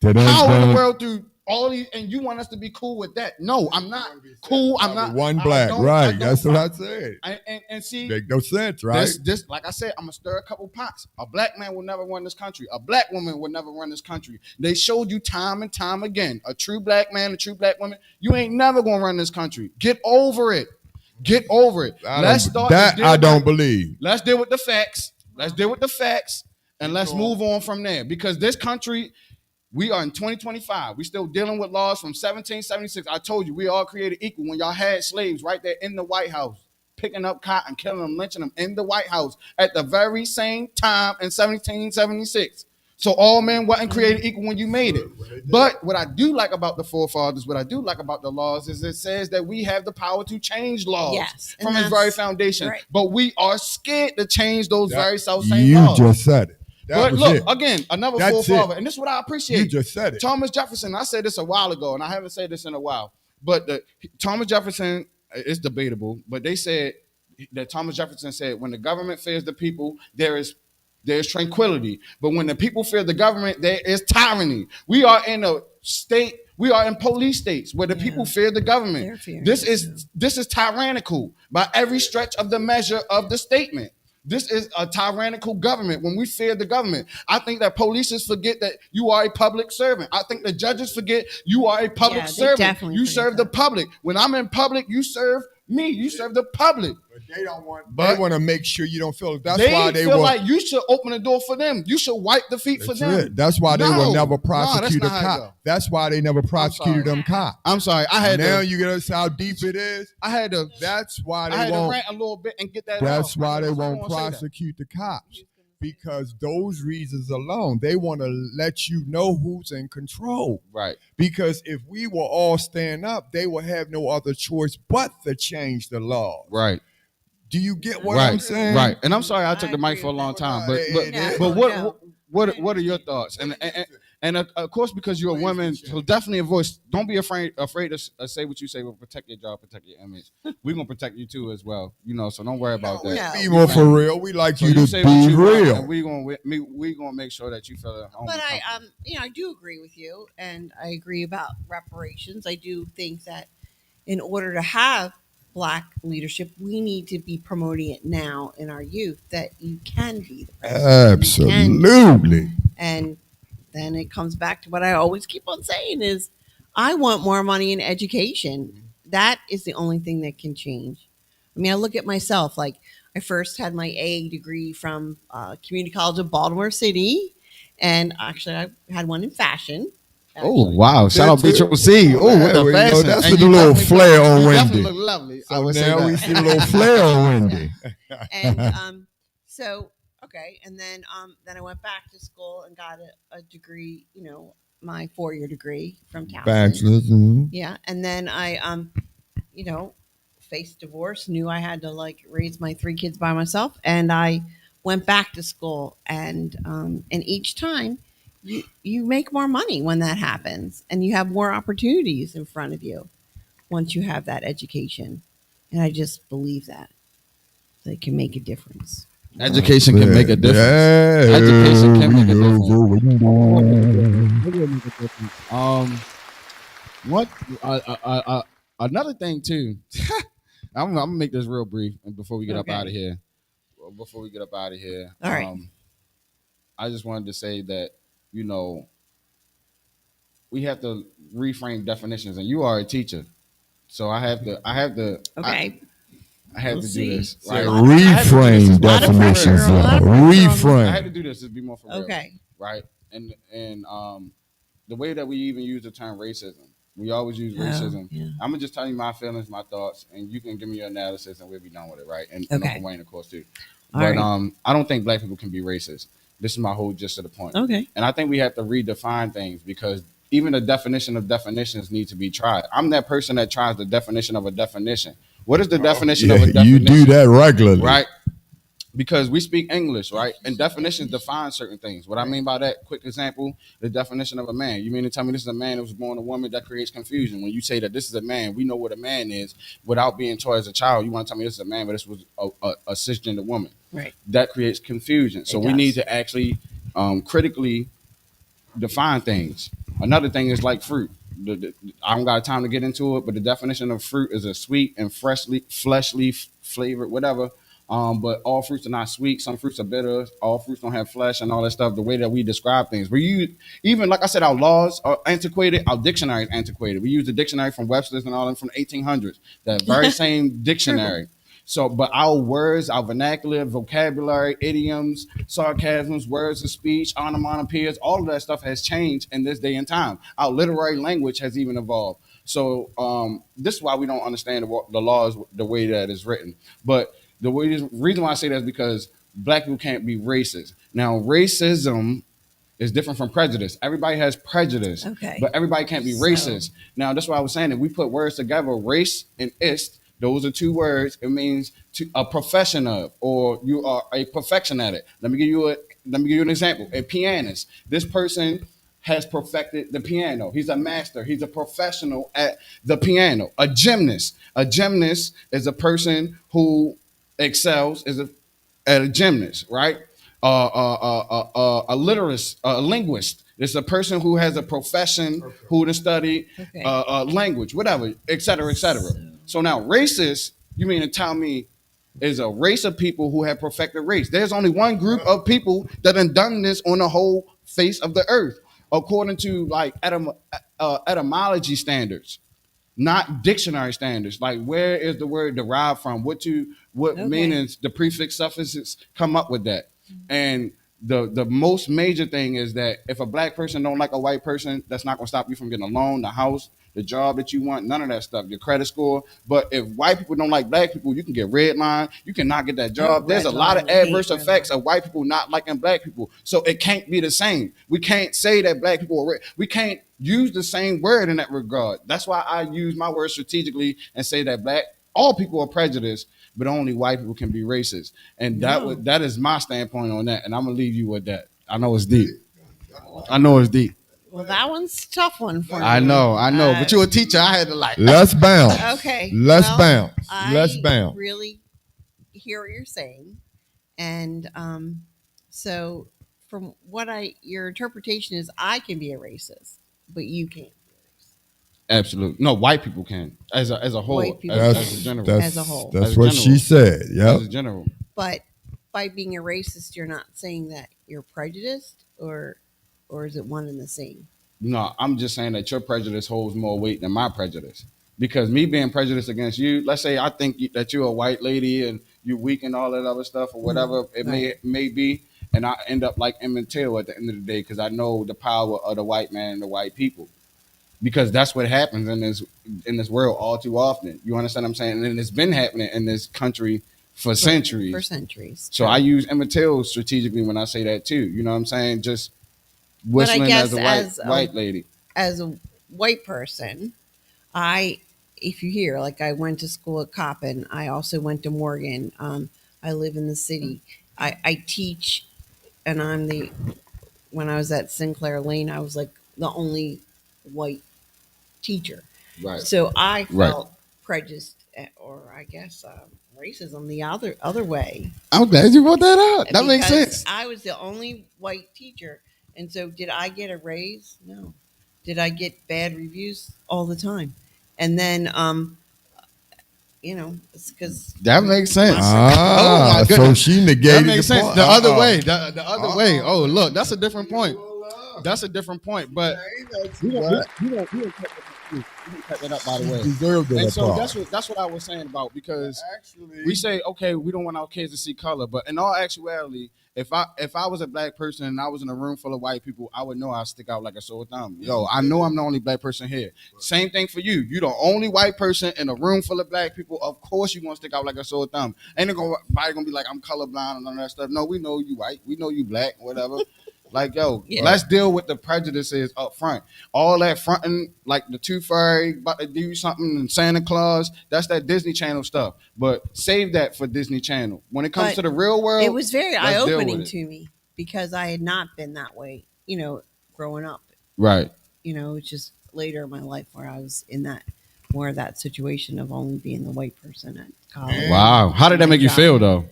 How in the world do all these, and you want us to be cool with that? No, I'm not cool. I'm not
one black, right? That's what I said.
And see,
make no sense, right?
This, like I said, I'm gonna stir a couple pots. A black man will never run this country. A black woman will never run this country. They showed you time and time again. A true black man, a true black woman, you ain't never gonna run this country. Get over it. Get over it.
I don't believe.
Let's deal with the facts. Let's deal with the facts, and let's move on from there. Because this country, we are in 2025. We still dealing with laws from 1776. I told you, we all created equal when y'all had slaves right there in the White House. picking up cotton, killing them, lynching them in the White House at the very same time in 1776. So all men wasn't created equal when you made it. But what I do like about the forefathers, what I do like about the laws, is it says that we have the power to change laws from its very foundation. Right. But we are scared to change those very self-same laws.
You just said it.
But look, again, another forefather, and this is what I appreciate.
You just said it.
Thomas Jefferson, I said this a while ago, and I haven't said this in a while. But Thomas Jefferson, it's debatable, but they said that Thomas Jefferson said, when the government fears the people, there's tranquility. But when the people fear the government, there is tyranny. We are in a state, we are in police states where the people fear the government. This is tyrannical by every stretch of the measure of the statement. This is a tyrannical government when we fear the government. I think that police forget that you are a public servant. I think the judges forget you are a public servant. You serve the public. When I'm in public, you serve me. You serve the public.
But they don't want. They want to make sure you don't feel. That's
they
why they
feel like you should open the door for them. You should wipe the feet for them.
It. That's why they will never prosecute a cop. That's why they never prosecuted them cops.
I'm sorry. I had
now you get us how deep it is.
I had to.
That's why they
won't. I had
to
rant a little bit and get that.
That's why they won't prosecute the cops. Because those reasons alone, they want to let you know who's in control.
Right.
Because if we will all stand up, they will have no other choice but to change the law.
Right.
Do you get what I'm saying?
Right. And I'm sorry I took the mic for a long time, but what are your thoughts? And of course, because you're a woman, so definitely a voice. Don't be afraid to say what you say. We'll protect your job, protect your image. We're gonna protect you too as well. So don't worry about that.
Be more for real. We like you to be real.
And we gonna make sure that you feel at home.
But I do agree with you, and I agree about reparations. I do think that in order to have Black leadership, we need to be promoting it now in our youth that you can be the president.
Absolutely.
And then it comes back to what I always keep on saying is I want more money in education. That is the only thing that can change. I mean, I look at myself, like I first had my A degree from Community College of Baltimore City. And actually I had one in fashion.
Oh, wow. Shout out BCCC. Oh, with the fashion.
That's a little flair on Wendy.
Definitely look lovely.
So now we see a little flair on Wendy.
And okay, and then I went back to school and got a degree, my 4-year degree from Cal.
Bachelor's.
Yeah, and then I faced divorce, knew I had to raise my 3 kids by myself, and I went back to school, and each time you make more money when that happens, and you have more opportunities in front of you once you have that education, and I just believe that it can make a difference.
Education can make a difference. Education can make a difference. What? Another thing too. I'm gonna make this real brief, and before we get up out of here.
All right.
I just wanted to say that we have to reframe definitions, and you are a teacher, so I have to.
Okay.
I had to do this.
Right? Reframe definitions. Reframe.
I had to do this to be more for real.
Okay.
Right. And the way that we even use the term racism, we always use racism. Yeah. I'm gonna just tell you my feelings, my thoughts, and you can give me your analysis, and we'll be done with it, right? And Uncle Wayne, of course, too. But I don't think Black people can be racist. This is my whole gist of the point.
Okay.
And I think we have to redefine things because even the definition of definitions need to be tried. I'm that person that tries the definition of a definition. What is the definition of a definition?
You do that regularly.
Right? Because we speak English, right? And definitions define certain things. What I mean by that, quick example, the definition of a man. You mean to tell me this is a man that was born a woman? That creates confusion. When you say that this is a man, we know what a man is without being taught as a child. You want to tell me this is a man, but this was a cisgender woman.
Right.
That creates confusion. So we need to actually critically define things. Another thing is like fruit. I don't got time to get into it, but the definition of fruit is a sweet and fleshly flavored, whatever. But all fruits are not sweet. Some fruits are bitter. All fruits don't have flesh and all that stuff. The way that we describe things, even like I said, our laws are antiquated. Our dictionary is antiquated. We use the dictionary from Webster's and all them from the 1800s. That very same dictionary. So, but our words, our vernacular, vocabulary, idioms, sarcasms, words of speech, onomatopoeias, all of that stuff has changed in this day and time. Our literary language has even evolved. So this is why we don't understand the laws the way that it's written. But reason why I say that is because black people can't be racist. Now, racism is different from prejudice. Everybody has prejudice,
Okay.
but everybody can't be
So-
racist. Now, that's why I was saying that we put words together, race and ist. Those are two words. It means a profession of, or you are a perfection at it. Let me give you an example. A pianist. This person has perfected the piano. He's a master. He's a professional at the piano. A gymnast. A gymnast is a person who excels at a gymnast, right? A literist, a linguist. It's a person who has a profession, who to study
Okay.
language, whatever, et cetera, et cetera. So now, racist, you mean to tell me is a race of people who have perfected race? There's only one group of people that have done this on the whole face of the earth, according to like etymology standards, not dictionary standards. Like, where is the word derived from? What
Okay.
meanings the prefix suffixes come up with that? And the most major thing is that if a black person don't like a white person, that's not gonna stop you from getting a loan, the house, the job that you want, none of that stuff, your credit score. But if white people don't like black people, you can get red line, you cannot get that job. There's a lot of adverse effects of white people not liking black people. So it can't be the same. We can't say that black people are we can't use the same word in that regard. That's why I use my word strategically and say that all people are prejudiced, but only white people can be racist. And that is my standpoint on that. And I'm gonna leave you with that. I know it's deep. I know it's deep.
Well, that one's a tough one for me.
I know. But you're a teacher. I had to like.
Let's bounce.
Okay.
Let's
well,
bounce.
I
Let's bounce.
really hear what you're saying, and so from what your interpretation is, I can be a racist, but you can't.
Absolutely. No, white people can. As a whole.
White people
As a general.
as a whole.
That's
As a
what
general.
she said. Yep.
As a general.
But by being a racist, you're not saying that you're prejudiced, or is it one and the same?
No, I'm just saying that your prejudice holds more weight than my prejudice. Because me being prejudiced against you, let's say I think that you're a white lady and you're weak and all that other stuff or whatever it may be, and I end up like Emmett Till at the end of the day because I know the power of the white man and the white people. Because that's what happens in this world all too often. You understand what I'm saying? And it's been happening in this country for centuries.
For centuries.
So I use Emmett Till strategically when I say that too. You know what I'm saying? Just whistling as a white lady.
As a white person, if you hear, like I went to school at Coppin, I also went to Morgan. I live in the city. I teach, and when I was at Sinclair Lane, I was like the only white teacher.
Right.
So I felt prejudiced, or I guess racism the other way.
I'm glad you brought that up. That makes sense.
I was the only white teacher, and so did I get a raise? No. Did I get bad reviews all the time? And then, it's because
that makes sense.
So she negated
that makes
the
sense.
point.
The other way. The other way. Oh, look, that's a different point. That's a different point. But we don't cut that up, by the way. And so that's what I was saying about, because we say, okay, we don't want our kids to see color, but in all actuality, if I was a black person and I was in a room full of white people, I would know I'd stick out like a sore thumb. Yo, I know I'm the only black person here. Same thing for you. You're the only white person in a room full of black people. Of course you're gonna stick out like a sore thumb. Ain't nobody gonna be like, I'm colorblind and all that stuff. No, we know you white. We know you black, whatever. Like, yo, let's deal with the prejudices up front. All that fronting, like the Tooth Fairy about to do something and Santa Claus, that's that Disney Channel stuff. But save that for Disney Channel. When it comes to the real world,
it was very eye-opening to me because I had not been that way, growing up.
Right.
It's just later in my life where I was in that situation of only being the white person at college.
Wow. How did that make you feel, though?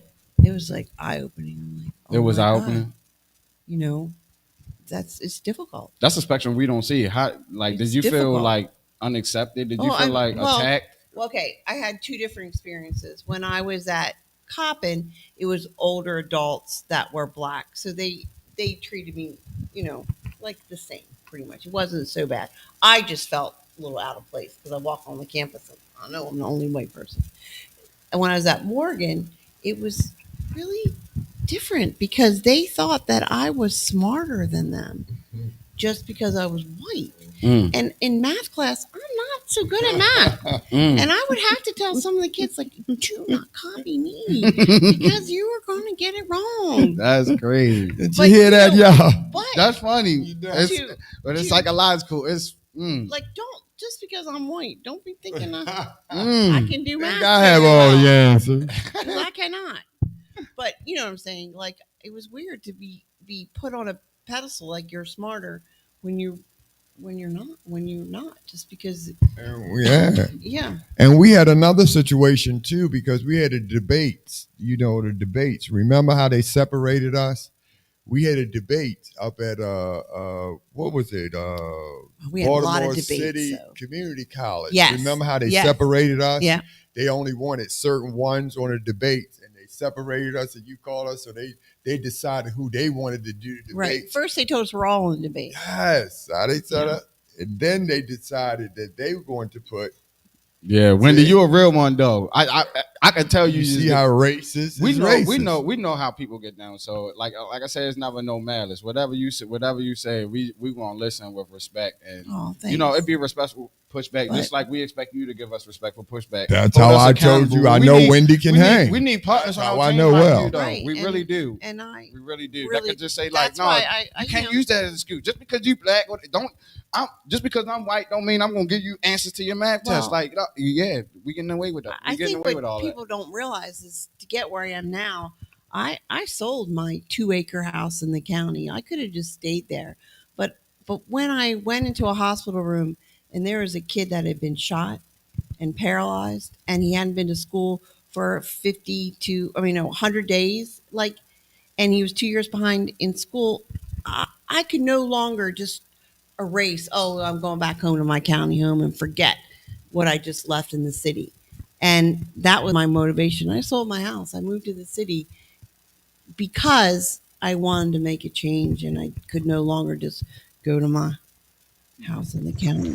It was like eye-opening. I'm like,
it was eye-opening?
It's difficult.
That's a spectrum we don't see. How, like, did you feel like unaccepted? Did you feel like attacked?
Well, okay, I had two different experiences. When I was at Coppin, it was older adults that were black, so they treated me, like the same, pretty much. It wasn't so bad. I just felt a little out of place because I walk on the campus and I know I'm the only white person. And when I was at Morgan, it was really different because they thought that I was smarter than them just because I was white. And in math class, I'm not so good at math. And I would have to tell some of the kids, like, do not copy me because you are going to get it wrong.
That's crazy.
Did you hear that, y'all?
But
That's funny. But it's psychological. It's
like, don't, just because I'm white, don't be thinking I can do math.
I have all the answers.
I cannot. But you know what I'm saying? Like, it was weird to be put on a pedestal like you're smarter when you're not, just because. Yeah.
And we had another situation too, because we had the debates. The debates. Remember how they separated us? We had a debate up at what was it?
We had a lot of
Baltimore
debates,
City
so.
Community College.
Yes.
Remember how they separated us?
Yeah.
They only wanted certain ones on the debates, and they separated us, and you called us, so they decided who they wanted to do the debate.
Right. First, they told us we're all in the debate.
Yes. How they set up. And then they decided that they were going to put.
Yeah, Wendy, you a real one though. I can tell you.
You see how racist?
We know,
racist.
we know how people get down. So like I said, it's never no malice. Whatever you say, we gonna listen with respect, and it'd be respectful pushback, just like we expect you to give us respectful pushback.
That's how I told you. I know Wendy can hang.
We need partners on our
team. I
know
like well.
You,
right.
We really do.
And
we really do.
Really,
that could just say like, no, you can't use that as an excuse. Just because you black, just because I'm white, don't mean I'm gonna give you answers to your math test. Like, yeah, we getting away with that.
I think what people don't realize is, to get where I am now, I sold my 2-acre house in the county. I could have just stayed there, but when I went into a hospital room and there was a kid that had been shot and paralyzed, and he hadn't been to school for 100 days, and he was 2 years behind in school, I could no longer just erase, I'm going back home to my county home and forget what I just left in the city. And that was my motivation. I sold my house. I moved to the city because I wanted to make a change, and I could no longer just go to my house in the county.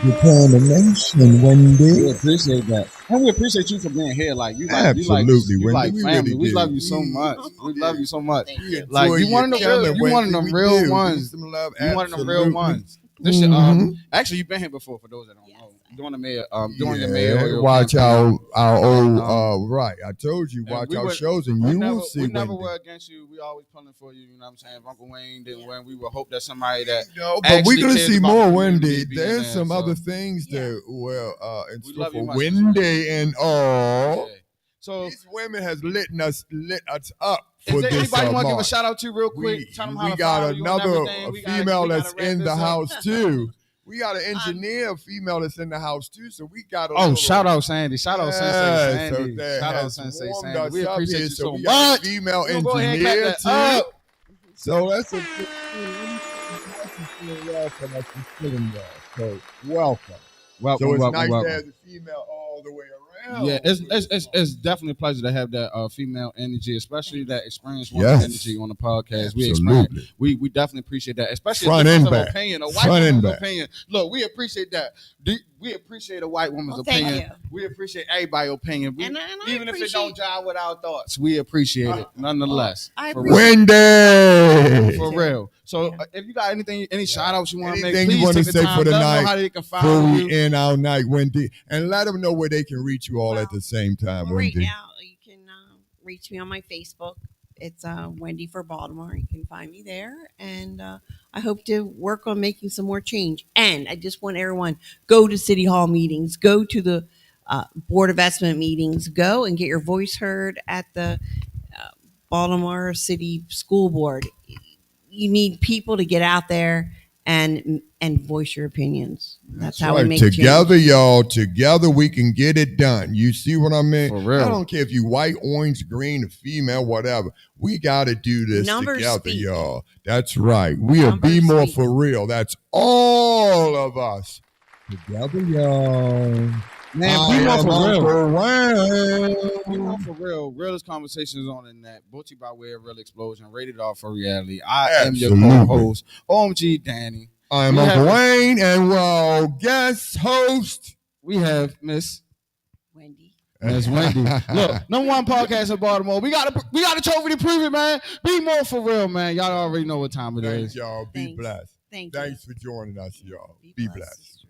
Determination, Wendy.
We appreciate that. And we appreciate you for being here. Like,
absolutely,
you like
Wendy.
family. We
really
love you so much. We love you so much.
Like,
you one of them real ones. You one of them real ones. This shit, actually, you've been here before. For those that don't know, doing the mayor, doing the mayor.
Watch our old right. I told you, watch our shows, and you will see.
We never were against you. We always pulling for you. You know what I'm saying? If Uncle Wayne didn't win, we would hope that somebody that.
But we're gonna see more, Wendy. There's some other things that in store for Wendy and all. So these women has lit us up.
Is there anybody want to give a shout out to real quick?
We got another female that's in the house too. We got an engineer female that's in the house too. So we got a
shout out Sandy. Shout out Sensei Sandy. Shout out Sensei Sandy. We appreciate you so much.
Female engineer too. So that's a good So welcome. So it's nice to have the female all the way around.
Yeah, it's definitely a pleasure to have that female energy, especially that experienced woman energy on the podcast. We definitely appreciate that, especially
front and back.
Opinion, a white woman's opinion. Look, we appreciate that. We appreciate a white woman's opinion. We appreciate everybody's opinion. Even if it don't jive with our thoughts, we appreciate it nonetheless.
Wendy,
for real. So if you got any shout outs you want to make,
please
you want to
say for the night
how they can
before
follow
we end our night, Wendy, and let them know where they can reach you all at the same time,
Wendy.
Right
now, you can reach me on my Facebook. It's Wendy for Baltimore. You can find me there, and I hope to work on making some more change. And I just want everyone, go to City Hall meetings, go to the Board of Estimate meetings, go and get your voice heard at the Baltimore City School Board. You need people to get out there and voice your opinions. That's how we make
together,
change.
Y'all. Together we can get it done. You see what I mean?
For real.
I don't care if you white, orange, green, or female, whatever. We got to do this together, y'all. That's right. We are BMore4Real. That's all of us together, y'all.
Man, BMore4Real. Realest conversations on the net. Brought to you by Way of Real Explosion. Rated R for reality. I am your co-host, OMG Danny.
I'm Uncle Wayne, and guest host,
we have Miss
Wendy.
Miss Wendy. Look, #1 podcast in Baltimore. We got a trophy to prove it, man. BMore4Real, man. Y'all already know what time it is.
Thanks, y'all. Be blessed.
Thanks
for joining us, y'all. Be blessed.